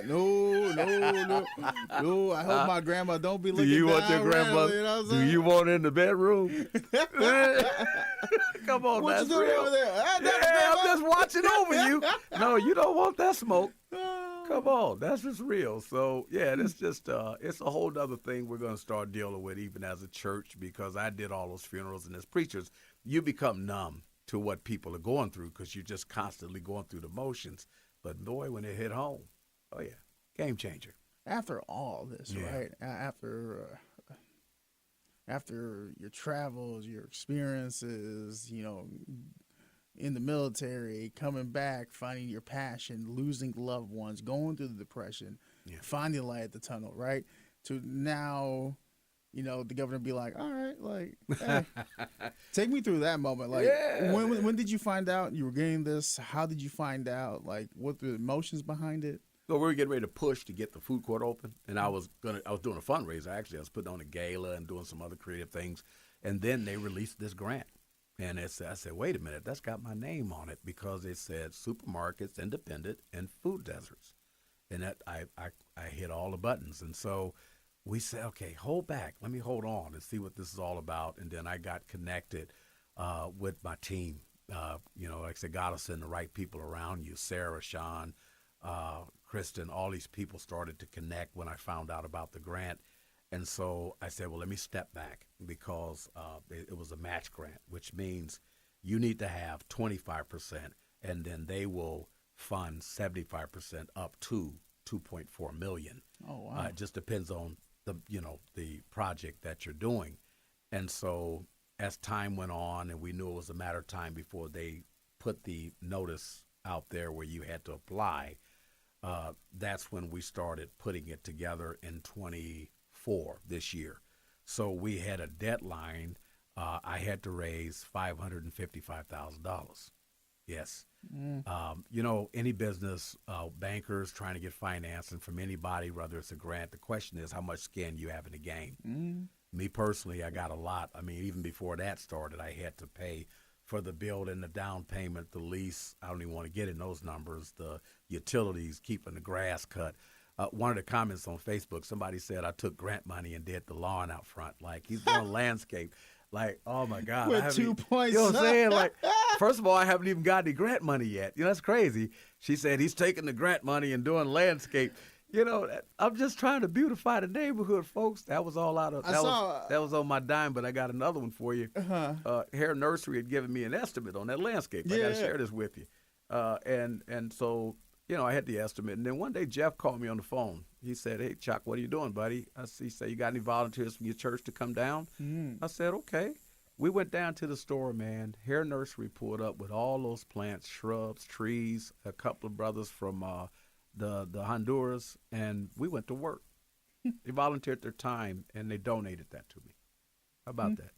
No. I hope my grandma don't be looking Do you down want your grandmother? randomly, you know what I'm Do saying? you want her in the bedroom? Come on, What that's you doing real. over there? Yeah, I'm just watching over you. No, you don't want that smoke. Come on, that's just real. So yeah, it's just it's a whole other thing we're going to start dealing with even as a church, because I did all those funerals, and as preachers, you become numb to what people are going through because you're just constantly going through the motions. But boy, when it hit home, oh yeah, game changer. After all this, Yeah. right? After your travels, your experiences, in the military, coming back, finding your passion, losing loved ones, going through the depression, Yeah. finding the light at the tunnel, right? To now, the governor be like, all right, like, hey, take me through that moment. Like, Yeah, when did you find out you were getting this? How did you find out? Like, what the emotions behind it? So we were getting ready to push to get the food court open, and I was doing a fundraiser. Actually, I was putting on a gala and doing some other creative things, and then they released this grant. And I said, wait a minute, that's got my name on it, because it said supermarkets, independent, and food deserts. And that I hit all the buttons. And so we said, okay, hold back. Let me hold on and see what this is all about. And then I got connected with my team. Like I said, God will send the right people around you. Sarah, Sean, Kristen, all these people started to connect when I found out about the grant. And so I said, well, let me step back, because it was a match grant, which means you need to have 25%, and then they will fund 75% up to $2.4 million. Oh, wow. It just depends on the project that you're doing. And so as time went on, and we knew it was a matter of time before they put the notice out there where you had to apply, that's when we started putting it together in 24 this year. So we had a deadline. I had to raise $555,000. Yes. Any business, bankers trying to get financing from anybody, whether it's a grant, the question is how much skin you have in the game. Me personally, I got a lot. I mean, even before that started, I had to pay for the building, the down payment, the lease. I don't even want to get in those numbers, the utilities, keeping the grass cut. One of the comments on Facebook, somebody said I took grant money and did the lawn out front. Like, he's doing landscape. Like, oh my God. With 2 points. You know what I'm saying? Like, first of all, I haven't even got any grant money yet. That's crazy. She said he's taking the grant money and doing landscape. I'm just trying to beautify the neighborhood, folks. That was all out of that was on my dime, but I got another one for you. Hair Nursery had given me an estimate on that landscape. I got to share this with you. And so, I had the estimate. And then one day Jeff called me on the phone. He said, "Hey, Chuck, what are you doing, buddy?" He said, "You got any volunteers from your church to come down?" I said, "Okay." We went down to the store, man. Hair Nursery pulled up with all those plants, shrubs, trees, a couple of brothers from the Honduras, and we went to work. They volunteered their time, and they donated that to me. How about that?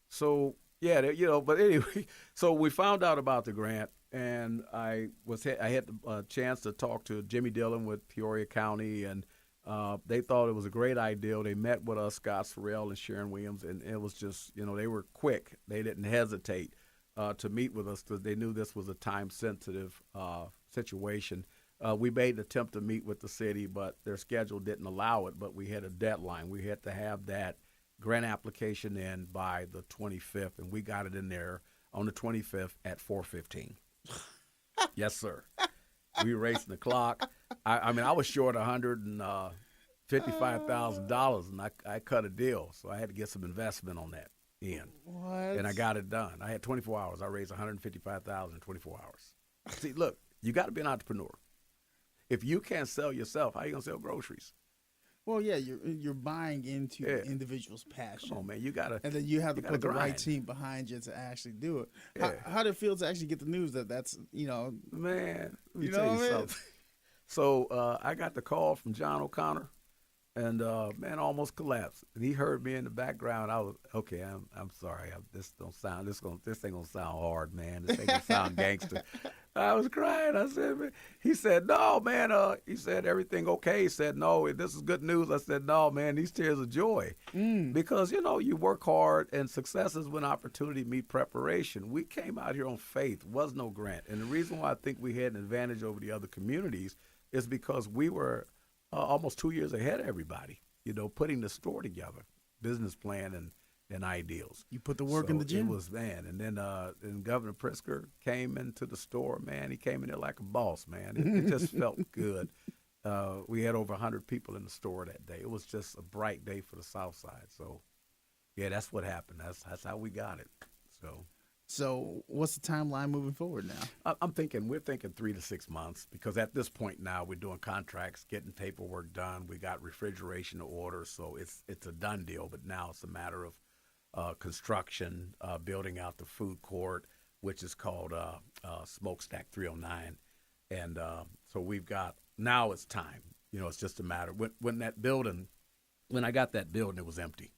So, yeah, but anyway, so we found out about the grant, and I had the chance to talk to Jimmy Dillon with Peoria County, and they thought it was a great idea. They met with us, Scott Sorrell and Sharon Williams, and it was just, they were quick. They didn't hesitate to meet with us because they knew this was a time-sensitive situation. We made an attempt to meet with the city, but their schedule didn't allow it, but we had a deadline. We had to have that grant application in by the 25th, and we got it in there on the 25th at 4:15. Yes, sir. We were racing the clock. I was short $155,000, and I cut a deal, so I had to get some investment on that end. What? And I got it done. I had 24 hours. I raised $155,000 in 24 hours. See, look, you got to be an entrepreneur. If you can't sell yourself, how are you going to sell groceries? Well, yeah, you're buying into the individual's passion. Come on, man, you gotta. And then you have to put the right grind. team behind you to actually do it. Yeah. How did it feel to actually get the news that's Man, let me You tell know you what I mean? something. So I got the call from John O'Connor, and man, I almost collapsed. And he heard me in the background. I was okay. I'm sorry. This ain't gonna sound hard, man. This ain't gonna sound gangster. I was crying. I said, man. He said, no, man. He said, everything okay? He said, no, this is good news. I said, no, man, these tears of joy. Because, you work hard and success is when opportunity meet preparation. We came out here on faith. Was no grant. And the reason why I think we had an advantage over the other communities is because we were almost 2 years ahead of everybody, putting the store together, business plan and ideals. You put the work in the gym. It was, man. And then Governor Pritzker came into the store, man. He came in there like a boss, man. It just felt good. We had over 100 people in the store that day. It was just a bright day for the SouthSide. So, yeah, that's what happened. That's how we got it. So what's the timeline moving forward now? We're thinking 3 to 6 months, because at this point now we're doing contracts, getting paperwork done. We got refrigeration orders, so it's a done deal. But now it's a matter of construction, building out the food court, which is called Smokestack 309. And so now it's time. It's just a matter. When I got that building, it was empty.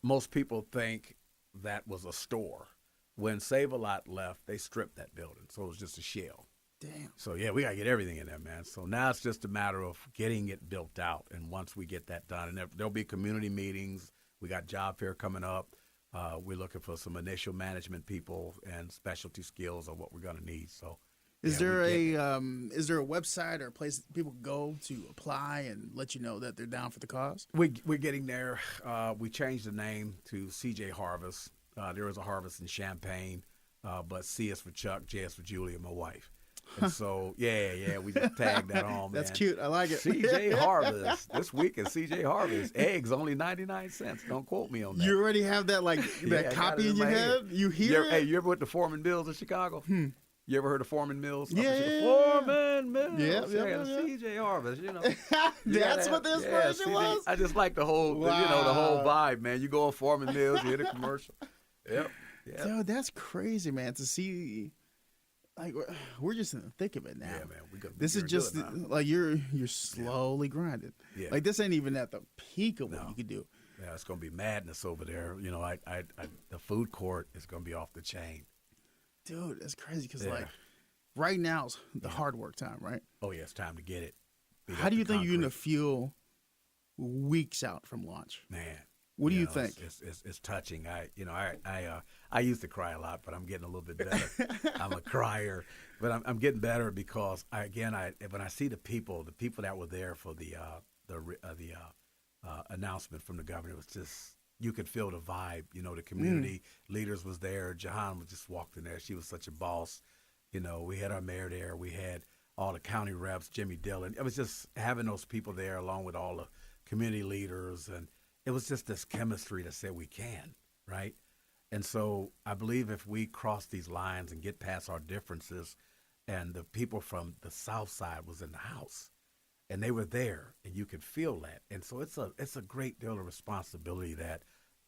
Most people think that was a store. When Save-A-Lot left, they stripped that building, so it was just a shell. Damn. So, yeah, we got to get everything in there, man. So now it's just a matter of getting it built out. And once we get that done, and there'll be community meetings. We got job fair coming up. We're looking for some initial management people and specialty skills of what we're going to need. So, is there a website or a place that people can go to apply and let you know that they're down for the cause? We're getting there. We changed the name to CJ Harvest. There is a harvest in Champaign, but C is for Chuck, J is for Julie, and my wife. And so, yeah, we just tagged that on, man. That's cute. I like it. CJ Harvest. This week is CJ Harvest. Eggs only 99 cents. Don't quote me on that. You already have that that copy in your head? You hear it? Hey, you ever went to Foreman Mills in Chicago? You ever heard of Foreman Mills? Yeah. Foreman Mills. Yeah. CJ Harvest, That's what the inspiration was? I just like the whole, the whole vibe, man. You go on Foreman Mills, you hit a commercial. Yep. Dude, that's crazy, man, to see. Like, we're just in the thick of it now. Yeah, man. This is just like you're slowly grinding. Yeah. Like, this ain't even at the peak of what you can do. Yeah, it's gonna be madness over there. The food court is gonna be off the chain. Dude, that's crazy because like right now's the hard work time, right? Oh yeah, it's time to get it. How do you think you're gonna feel weeks out from launch? Man, what do you think? It's touching. I used to cry a lot, but I'm getting a little bit better. I'm a crier, but I'm getting better because when I see the people that were there for the announcement from the governor, it was just, you could feel the vibe. The community leaders was there. Jahan just walked in there. She was such a boss. We had our mayor there. We had all the county reps, Jimmy Dillon. It was just having those people there along with all the community leaders, and it was just this chemistry that said we can, right? And so I believe if we cross these lines and get past our differences, and the people from the South Side was in the house, and they were there, and you could feel that. And so it's a great deal of responsibility that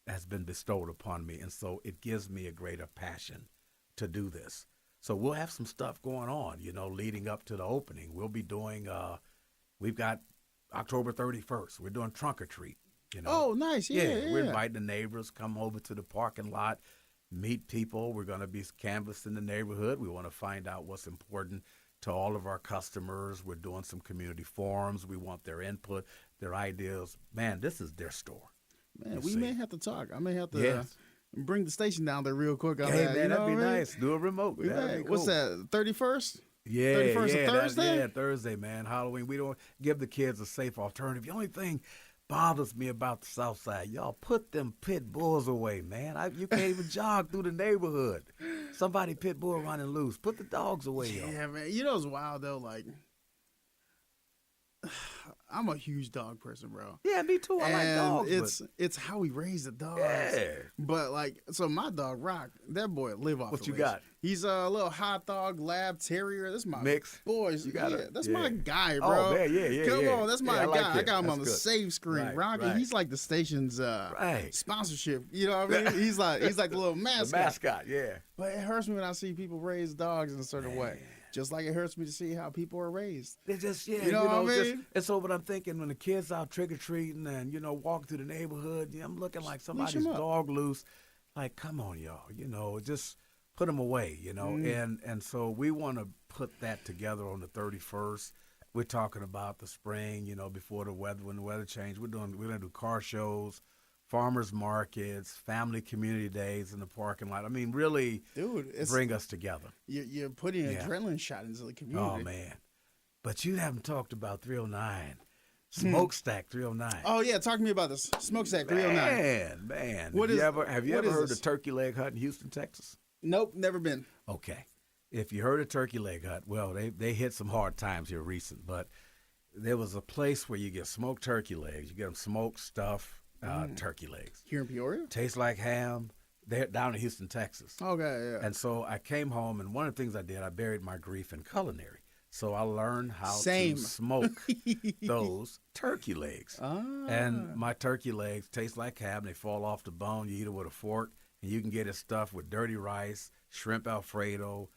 has been bestowed upon me, and so it gives me a greater passion to do this. So we'll have some stuff going on, leading up to the opening. We'll be doing, we've got October 31st. We're doing trunk or treat. Oh, nice. Yeah. We're inviting the neighbors, come over to the parking lot, meet people. We're going to be canvassing the neighborhood. We want to find out what's important to all of our customers. We're doing some community forums. We want their input, their ideas. Man, this is their store. Man, we may have to talk. I may have to bring the station down there real quick. Hey, man, that'd be nice. Do a remote. That'd be cool. What's that, 31st? Yeah, 31st Thursday? Thursday, man. Halloween. We don't give the kids a safe alternative. The only thing bothers me about the South Side, y'all put them pit bulls away, man. You can't even jog through the neighborhood. Somebody pit bull running loose. Put the dogs away, y'all. Yeah, man. It's wild though. Like, I'm a huge dog person, bro. Yeah, me too. I like dogs. It's how we raise the dogs. Yeah. But so my dog Rock, that boy live off. What the you leash. got? He's a little hot dog lab terrier. That's my mix. Boys, you got that's my guy, bro. Oh man, yeah. Come on, that's my guy. I got him that's on the good. save screen. Right, Rocky, right. he's like the station's sponsorship. You know what I mean? He's like the little mascot. The mascot, yeah. But it hurts me when I see people raise dogs in a certain way. Just like it hurts me to see how people are raised. They just, you know what I mean? And so what I'm thinking, when the kids out trick-or-treating and, walking through the neighborhood, I'm looking like somebody's dog loose. Like, come on, y'all. Just put them away, you know. And so we want to put that together on the 31st. We're talking about the spring, you know, before when the weather changed. We're gonna do car shows, farmers markets, family community days in the parking lot. I mean, really, dude, bring us together. You're putting an adrenaline shot into the community. Oh man, but you haven't talked about 309. Smokestack 309. Oh yeah, talk to me about this. Smokestack 309. Man. Have you what ever is heard this? of Turkey Leg Hut in Houston, Texas? Nope, never been. Okay. If you heard of Turkey Leg Hut, well, they hit some hard times here recent, but there was a place where you get smoked turkey legs. You get them smoked, stuffed turkey legs. Here in Peoria? Tastes like ham. They're down in Houston, Texas. Okay, yeah. And so I came home, and one of the things I did, I buried my grief in culinary. So I learned how to smoke those turkey legs. And my turkey legs taste like ham. They fall off the bone. You eat it with a fork, and you can get it stuffed with dirty rice, shrimp Alfredo,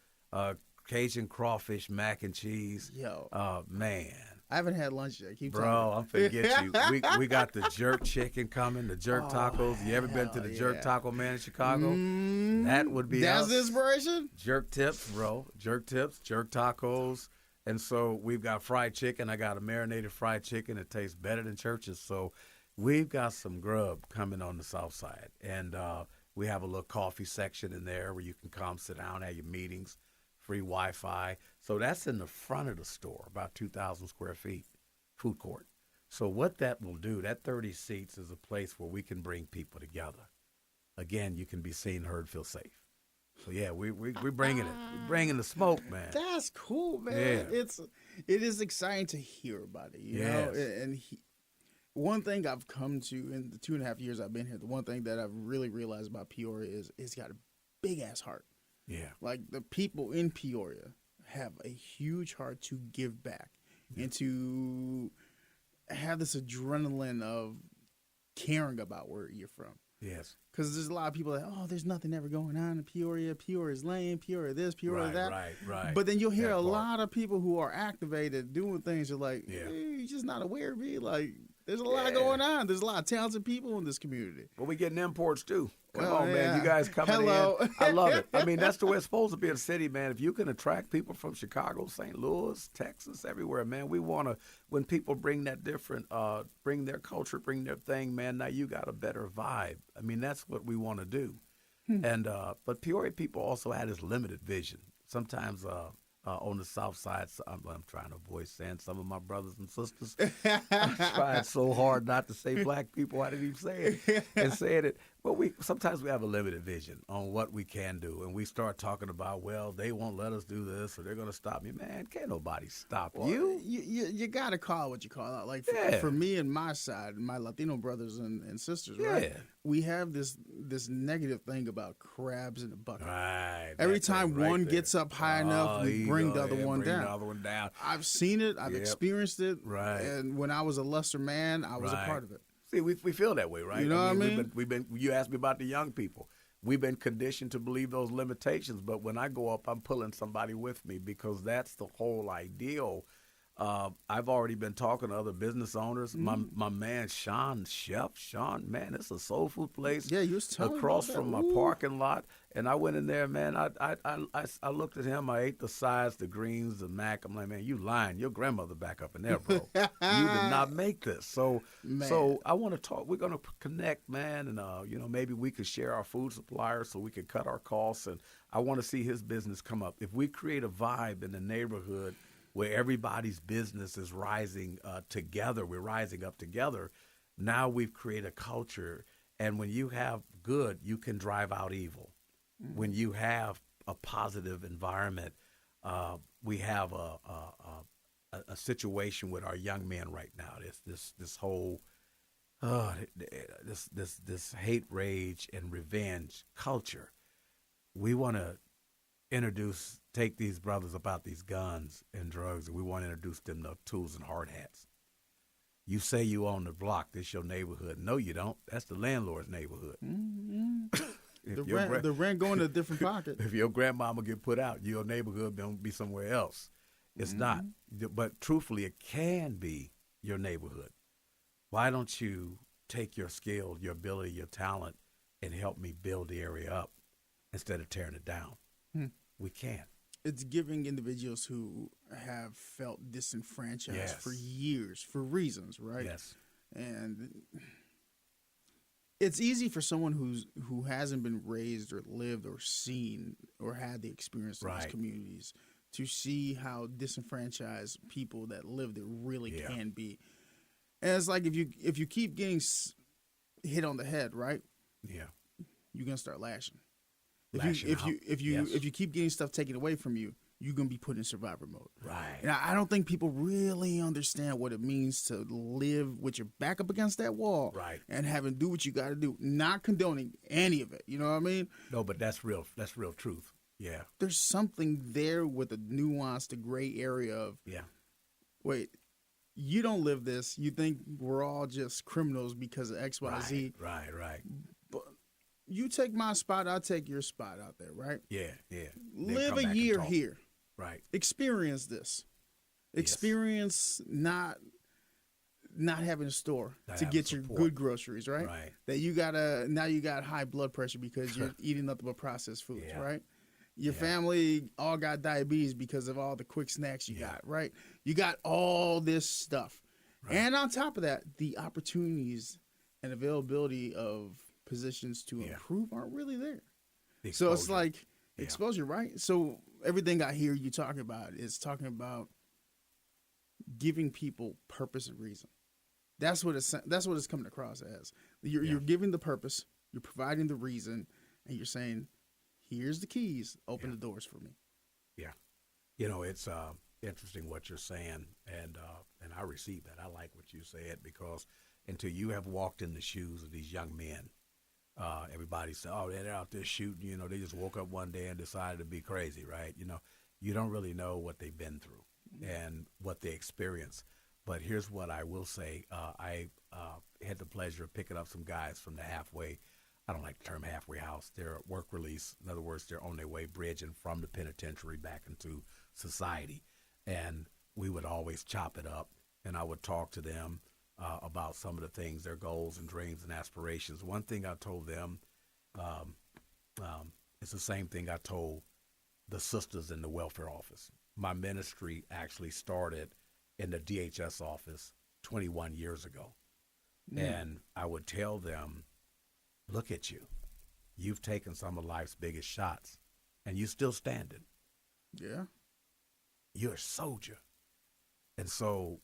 Cajun crawfish, mac and cheese. Yo. Man. I haven't had lunch yet. Keep Bro, talking. I'm finna get you. We got the jerk chicken coming, the jerk tacos. You ever been to the jerk taco man in Chicago? That would be That's us. the inspiration? Jerk tips, bro. Jerk tips, jerk tacos. And so we've got fried chicken. I got a marinated fried chicken. It tastes better than churches. So we've got some grub coming on the south side. And we have a little coffee section in there where you can come sit down, have your meetings, free Wi-Fi. So that's in the front of the store, about 2,000 square feet, food court. So what that will do, that 30 seats is a place where we can bring people together. Again, you can be seen, heard, feel safe. So yeah, we're bringing it. We're bringing the smoke, man. That's cool, man. Yeah. It is exciting to hear about it, you know. And one thing I've come to in the 2.5 years I've been here, the one thing that I've really realized about Peoria is it's got a big ass heart. Yeah. Like the people in Peoria have a huge heart to give back and to have this adrenaline of caring about where you're from. Yes. Because there's a lot of people that, there's nothing ever going on in Peoria. Peoria's lame. Peoria this, Peoria that. Right. But then you'll hear a lot of people who are activated doing things. You're like, hey, you're just not aware of me. Like, there's a lot going on. There's a lot of talented people in this community. But we getting imports too. Come on, man. You guys coming in. I love it. I mean, that's the way it's supposed to be in a city, man. If you can attract people from Chicago, St. Louis, Texas, everywhere, man, we want to, when people bring that different, bring their culture, bring their thing, man, now you got a better vibe. I mean, that's what we want to do. And but Peoria people also had this limited vision. Sometimes on the south side, I'm trying to avoid saying some of my brothers and sisters. I'm trying so hard not to say black people. I didn't even say it. And saying it. Well, sometimes we have a limited vision on what we can do. And we start talking about, well, they won't let us do this or they're going to stop me. Man, can't nobody stop you. You got to call what you call out. Like for me and my side, my Latino brothers and sisters, right? We have this negative thing about crabs in the bucket. Right. Every time one gets up high enough, we bring the other one down. The other one down. I've seen it. I've experienced it. Right. And when I was a lesser man, I was a part of it. See, we feel that way, right? You know what I mean? We've been. You asked me about the young people. We've been conditioned to believe those limitations, but when I go up, I'm pulling somebody with me because that's the whole ideal. I've already been talking to other business owners. My man Sean, man, it's a soul food place. Yeah, you was telling across me from about my parking lot, and I went in there, man. I looked at him. I ate the sides, the greens, the mac. I'm like, man, you lying. Your grandmother back up in there, bro. You did not make this. So I want to talk. We're gonna connect, man, and maybe we could share our food suppliers so we could cut our costs. And I want to see his business come up. If we create a vibe in the neighborhood where everybody's business is rising together, we're rising up together. Now we've created a culture, and when you have good, you can drive out evil. When you have a positive environment, we have a situation with our young men right now. This whole this hate, rage, and revenge culture. We want to take these brothers about these guns and drugs, and we want to introduce them to tools and hard hats. You say you own the block, this your neighborhood. No, you don't. That's the landlord's neighborhood. The rent going to a different pocket. If your grandmama get put out, your neighborhood don't be somewhere else. It's not. But truthfully, it can be your neighborhood. Why don't you take your skill, your ability, your talent, and help me build the area up instead of tearing it down? Hmm. We can't. It's giving individuals who have felt disenfranchised for Yes. years for reasons, right? Yes. And it's easy for someone who hasn't been raised or lived or seen or had the experience in these Right. communities to see how disenfranchised people that live there really Yeah. can be. And it's like if you keep getting hit on the head, right? Yeah. You're gonna start lashing. Lashing out. Yes. If you keep getting stuff taken away from you, you're gonna be put in survivor mode. Right. And I don't think people really understand what it means to live with your back up against that wall, Right. and having to do what you got to do. Not condoning any of it. You know what I mean? No, but that's real. That's real truth. Yeah. There's something there with the nuance, the gray area of Yeah. wait, you don't live this. You think we're all just criminals because of X, Y, Z. Right. Right. But you take my spot, I'll take your spot out there, right? Yeah. Yeah. Then Live come a back and year talk. here. Right. Experience this. Yes. Experience not having a store Not to having get your support. good groceries, right? Right. That you gotta now you got high blood pressure because you're eating nothing but processed foods, Yeah. right? Your Yeah. family all got diabetes because of all the quick snacks you Yeah. got, right? You got all this stuff. Right. And on top of that, the opportunities and availability of positions to Yeah. improve aren't really there. The So it's exposure. like Yeah. exposure, right? So everything I hear you talking about is talking about giving people purpose and reason. That's what it's coming across as. You're giving the purpose, you're providing the reason, and you're saying, "Here's the keys. Open the doors for me." Yeah. It's interesting what you're saying, and I receive that. I like what you said, because until you have walked in the shoes of these young men, everybody said, "Oh, they're out there shooting." They just woke up one day and decided to be crazy, right? You don't really know what they've been through and what they experience. But here's what I will say: I had the pleasure of picking up some guys from the halfway. I don't like the term halfway house. They're work release. In other words, they're on their way bridging from the penitentiary back into society. And we would always chop it up, and I would talk to them about some of the things, their goals and dreams and aspirations. One thing I told them, it's the same thing I told the sisters in the welfare office. My ministry actually started in the DHS office 21 years ago. And I would tell them, look at you. You've taken some of life's biggest shots, and you're still standing. Yeah. You're a soldier. And so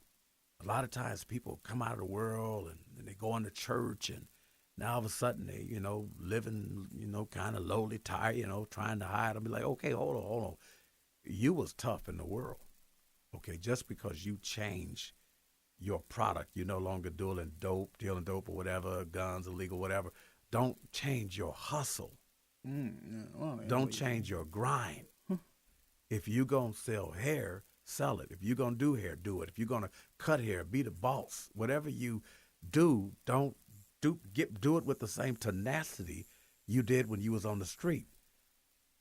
a lot of times people come out of the world and they go into church, and now all of a sudden they, living, kind of lowly, tired, trying to hide. I'll be like, okay, hold on. You was tough in the world. Okay, just because you change your product, you're no longer dealing dope or whatever, guns, illegal, whatever. Don't change your hustle. Don't change your grind. If you're going to sell hair, sell it. If you're going to do hair, do it. If you're going to cut hair, be the boss. Whatever you do, do it with the same tenacity you did when you was on the street.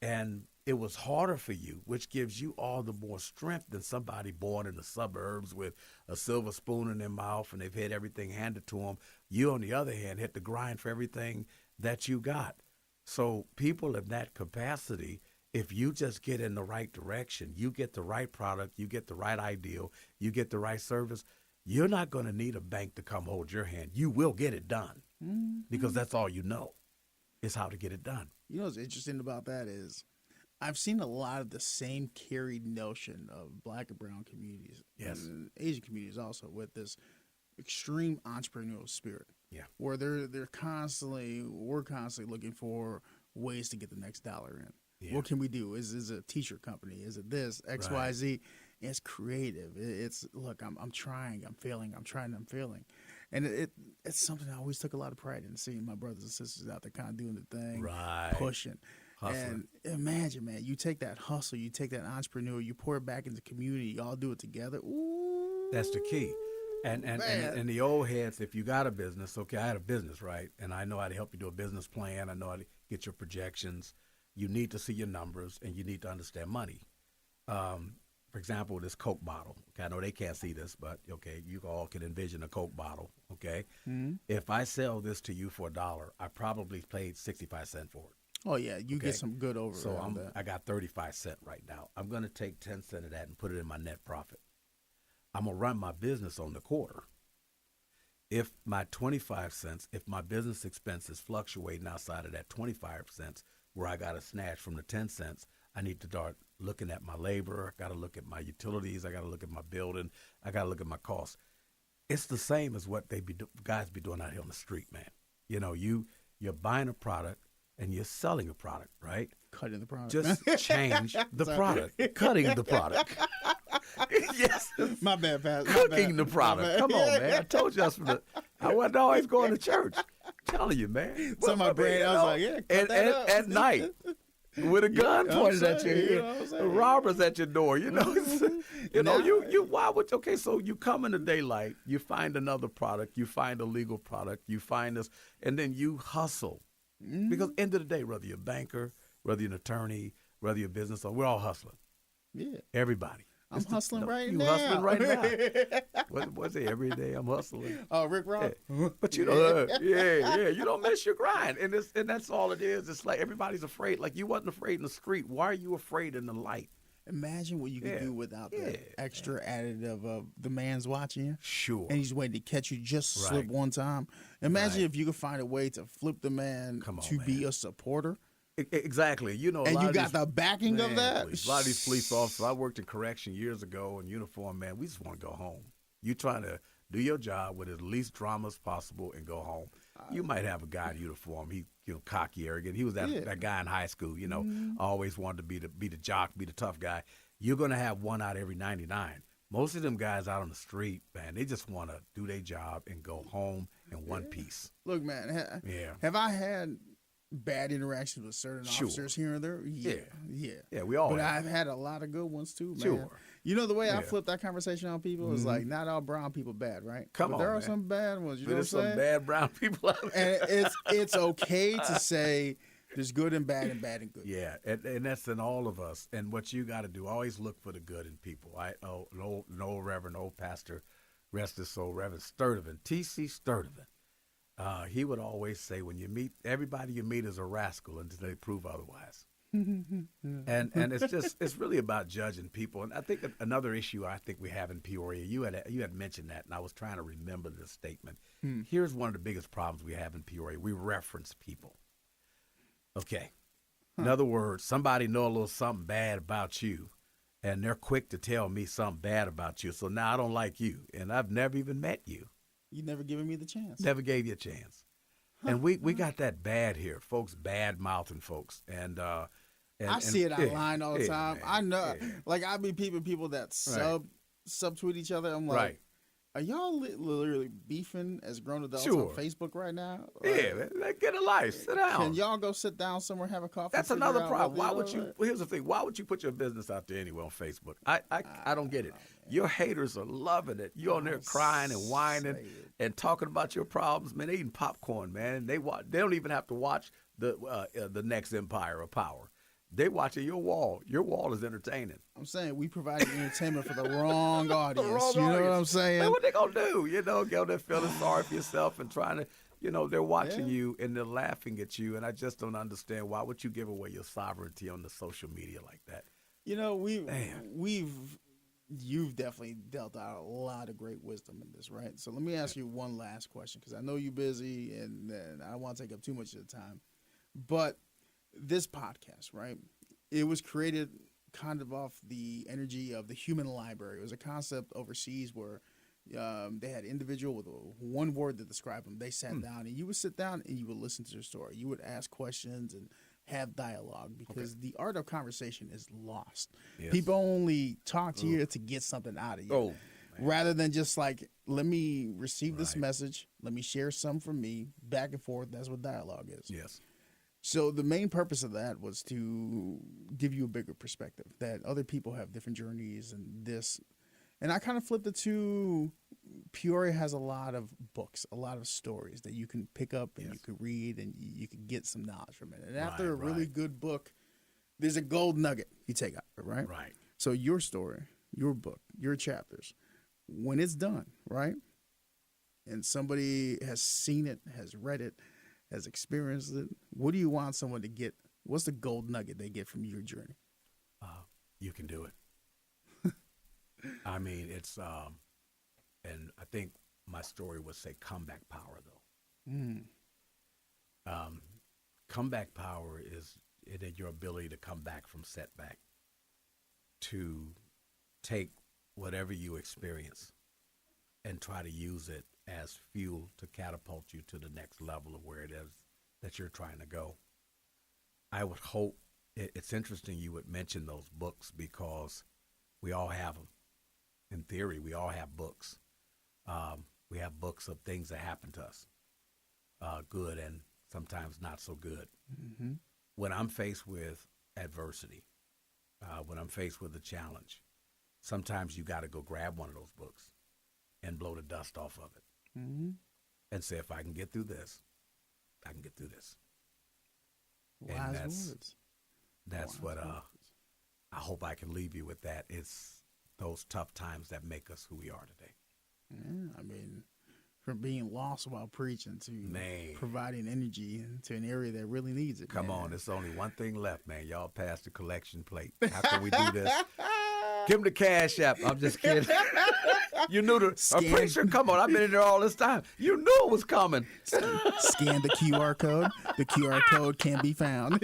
And it was harder for you, which gives you all the more strength than somebody born in the suburbs with a silver spoon in their mouth and they've had everything handed to them. You, on the other hand, had to grind for everything that you got. So people in that capacity, if you just get in the right direction, you get the right product, you get the right ideal, you get the right service, you're not going to need a bank to come hold your hand. You will get it done because that's all you know is how to get it done. What's interesting about that is I've seen a lot of the same carried notion of Black and brown communities, Yes. and Asian communities also, with this extreme entrepreneurial spirit. Yeah. Where we're constantly looking for ways to get the next dollar in. Yeah. What can we do? Is it a t-shirt company? Is it this X, Right. Y, Z? It's creative. It's look, I'm trying, I'm failing, I'm trying, I'm failing, and it's something I always took a lot of pride in, seeing my brothers and sisters out there kind of doing the thing, Right. pushing. Hustling. And imagine, man, you take that hustle, you take that entrepreneur, you pour it back into the community, y'all do it together. Ooh, That's the key. And the old heads, if you got a business, okay, I had a business, right? And I know how to help you do a business plan. I know how to get your projections. You need to see your numbers, and you need to understand money. For example, this Coke bottle. Okay, I know they can't see this, but okay, you all can envision a Coke bottle. Okay, If I sell this to you for $1, I probably paid 65 cents for it. Oh yeah, you Okay. get some good over So on that. I got 35 cents right now. I'm going to take 10 cents of that and put it in my net profit. I'm going to run my business on the quarter. If my 25 cents, if my business expenses fluctuating outside of that 25 cents, where I got to snatch from the 10 cents, I need to start looking at my labor. I got to look at my utilities. I got to look at my building. I got to look at my costs. It's the same as what guys be doing out here on the street, man. You know, you're buying a product and you're selling a product, right? Cutting the product. Just change the product, cutting the product. Yes, My bad, Pat. My cooking bad. the product. My bad. Come on, man. I told you I wasn't always going to church. I'm telling you, man. So my brain, I was like, yeah, cut that up. At night, with a gun You know pointed what I'm at your saying? head, You know what I'm saying? robbers at your door. You know, Now- why would okay? So you come in the daylight, you find another product, you find a legal product, you find this, and then you hustle. Because end of the day, whether you're a banker, whether you're an attorney, whether you're a business owner, we're all hustling. Yeah. Everybody. I'm hustling right you now. hustling right now. What's it? Every day I'm hustling. Oh, Rick Ross. But you know, you don't miss your grind, and that's all it is. It's like everybody's afraid. Like you wasn't afraid in the street. Why are you afraid in the light? Imagine what you could do without that extra additive of the man's watching you. Sure. And he's waiting to catch you just Right. slip one time. Imagine Right. if you could find a way to flip the man Come on, to be man. a supporter. Exactly. You know, a And lot you of got these- the backing of Man, that. please. A lot of these police officers, I worked in correction years ago in uniform, man, we just want to go home. You trying to do your job with as least drama as possible and go home. You might have a guy in uniform, he cocky, arrogant. He was that guy in high school, always wanted to be the jock, be the tough guy. You're going to have one out every 99. Most of them guys out on the street, man, they just want to do their job and go home in one piece. Look, man, have I had bad interactions with certain officers here and there? Yeah. Yeah, we all But have. I've had a lot of good ones too, man. Sure. You know the way I Yeah. flip that conversation on people is like not all brown people bad, right? Come but on, there are man. some bad ones. You know what I'm There's some saying? bad brown people out there. And it's okay to say there's good and bad and bad and good. Yeah, and that's in all of us. And what you got to do, always look for the good in people. An old Reverend, old pastor, rest his soul, Reverend Sturdivant, T.C. Sturdivant. He would always say, when you meet, everybody you meet is a rascal until they prove otherwise. and it's really about judging people. And I think another issue I think we have in Peoria, you had mentioned that, and I was trying to remember this statement. Here's one of the biggest problems we have in Peoria. We reference people. Okay. In other words, somebody know a little something bad about you, and they're quick to tell me something bad about you. So now I don't like you, and I've never even met you. You never given me the chance. Never gave you a chance. And we got that bad here, folks, bad mouthing folks. And I see it online all the yeah, time. man, I know, yeah. like I be people that subtweet each other. I'm like, Right. are y'all literally beefing as grown adults Sure. on Facebook right now? Yeah, man, get a life. Sit down. Can y'all go sit down somewhere, have a coffee? That's and figure another out problem. what Why the- would you? Here's the thing. Why would you put your business out there anyway on Facebook? I don't get it. Your haters are loving it. You're on there crying and whining and talking about your problems. Man, they eating popcorn, man. They don't even have to watch the next Empire of Power. They watching your wall. Your wall is entertaining. I'm saying we provided entertainment for the wrong audience. Wrong You know what I'm audience. saying? Man, what they gonna do? Go there feeling sorry for yourself and trying to, they're watching you and they're laughing at you. And I just don't understand, why would you give away your sovereignty on the social media like that? You've definitely dealt out a lot of great wisdom in this, right? So let me ask you one last question, because I know you're busy and I don't want to take up too much of the time. But this podcast, right? It was created kind of off the energy of the human library. It was a concept overseas where they had individual with one word to describe them. They sat down, and you would sit down and you would listen to their story. You would ask questions and have dialogue, because the art of conversation is lost. Yes. People only talk to you to get something out of you, rather than just like, let me receive this message, let me share some from me, back and forth. That's what dialogue is. Yes. So the main purpose of that was to give you a bigger perspective, that other people have different journeys and this. And I kind of flipped it to, Peoria has a lot of books, a lot of stories that you can pick up and you could read and you could get some knowledge from it. And after a really good book, there's a gold nugget you take out of it, right? Right. So your story, your book, your chapters, when it's done, right? And somebody has seen it, has read it, has experienced it, what do you want someone to get What's the gold nugget they get from your journey? You can do it. I mean, it's, and I think my story would say comeback power, though. Comeback power is in your ability to come back from setback, to take whatever you experience and try to use it as fuel to catapult you to the next level of where it is that you're trying to go. I would hope, it's interesting you would mention those books because we all have them. In theory, we all have books. We have books of things that happen to us, good and sometimes not so good. Mm-hmm. When I'm faced with adversity, when I'm faced with a challenge, sometimes you got to go grab one of those books and blow the dust off of it, Mm-hmm. and say, if I can get through this, I can get through this. And Wise words. That's what I hope I can leave you with. That it's those tough times that make us who we are today. Yeah, I mean, from being lost while preaching to providing energy to an area that really needs it. Come on, there's only one thing left, man. Y'all pass the collection plate. How can we do this? Give him the Cash App. I'm just kidding. You knew the preacher. Come on, I've been in there all this time. You knew it was coming. Scan the QR code. The QR code can be found.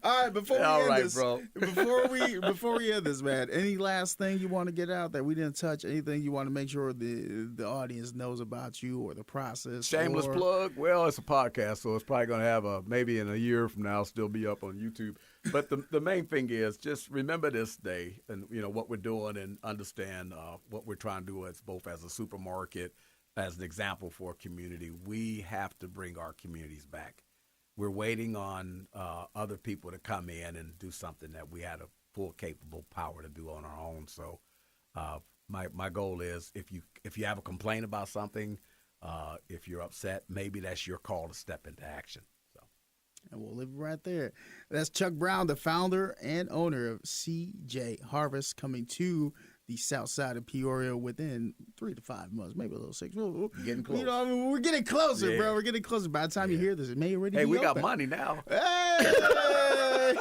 All right, before we end this, man, any last thing you want to get out that we didn't touch? Anything you want to make sure the audience knows about you or the process? Shameless plug. Well, it's a podcast, so it's probably going to have maybe in a year from now still be up on YouTube. But the main thing is just remember this day and what we're doing and understand what we're trying to do as both as a supermarket, as an example for a community. We have to bring our communities back. We're waiting on other people to come in and do something that we had a full capable power to do on our own. So my goal is if you have a complaint about something, if you're upset, maybe that's your call to step into action. So, and we'll leave it right there. That's Chuck Brown, the founder and owner of CJ Harvest, coming to the south side of Peoria within 3 to 5 months, maybe a little 6. Getting close. We're getting closer, bro. We're getting closer. By the time you hear this, it may already be we open. got money now. Hey!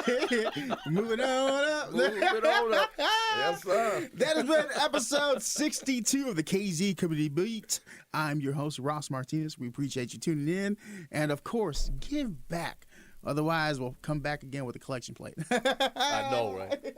Moving on up. Moving on up. Yes, sir. That has been episode 62 of the KZ Community Beat. I'm your host, Ross Martinez. We appreciate you tuning in. And, of course, give back. Otherwise, we'll come back again with a collection plate. I know, right?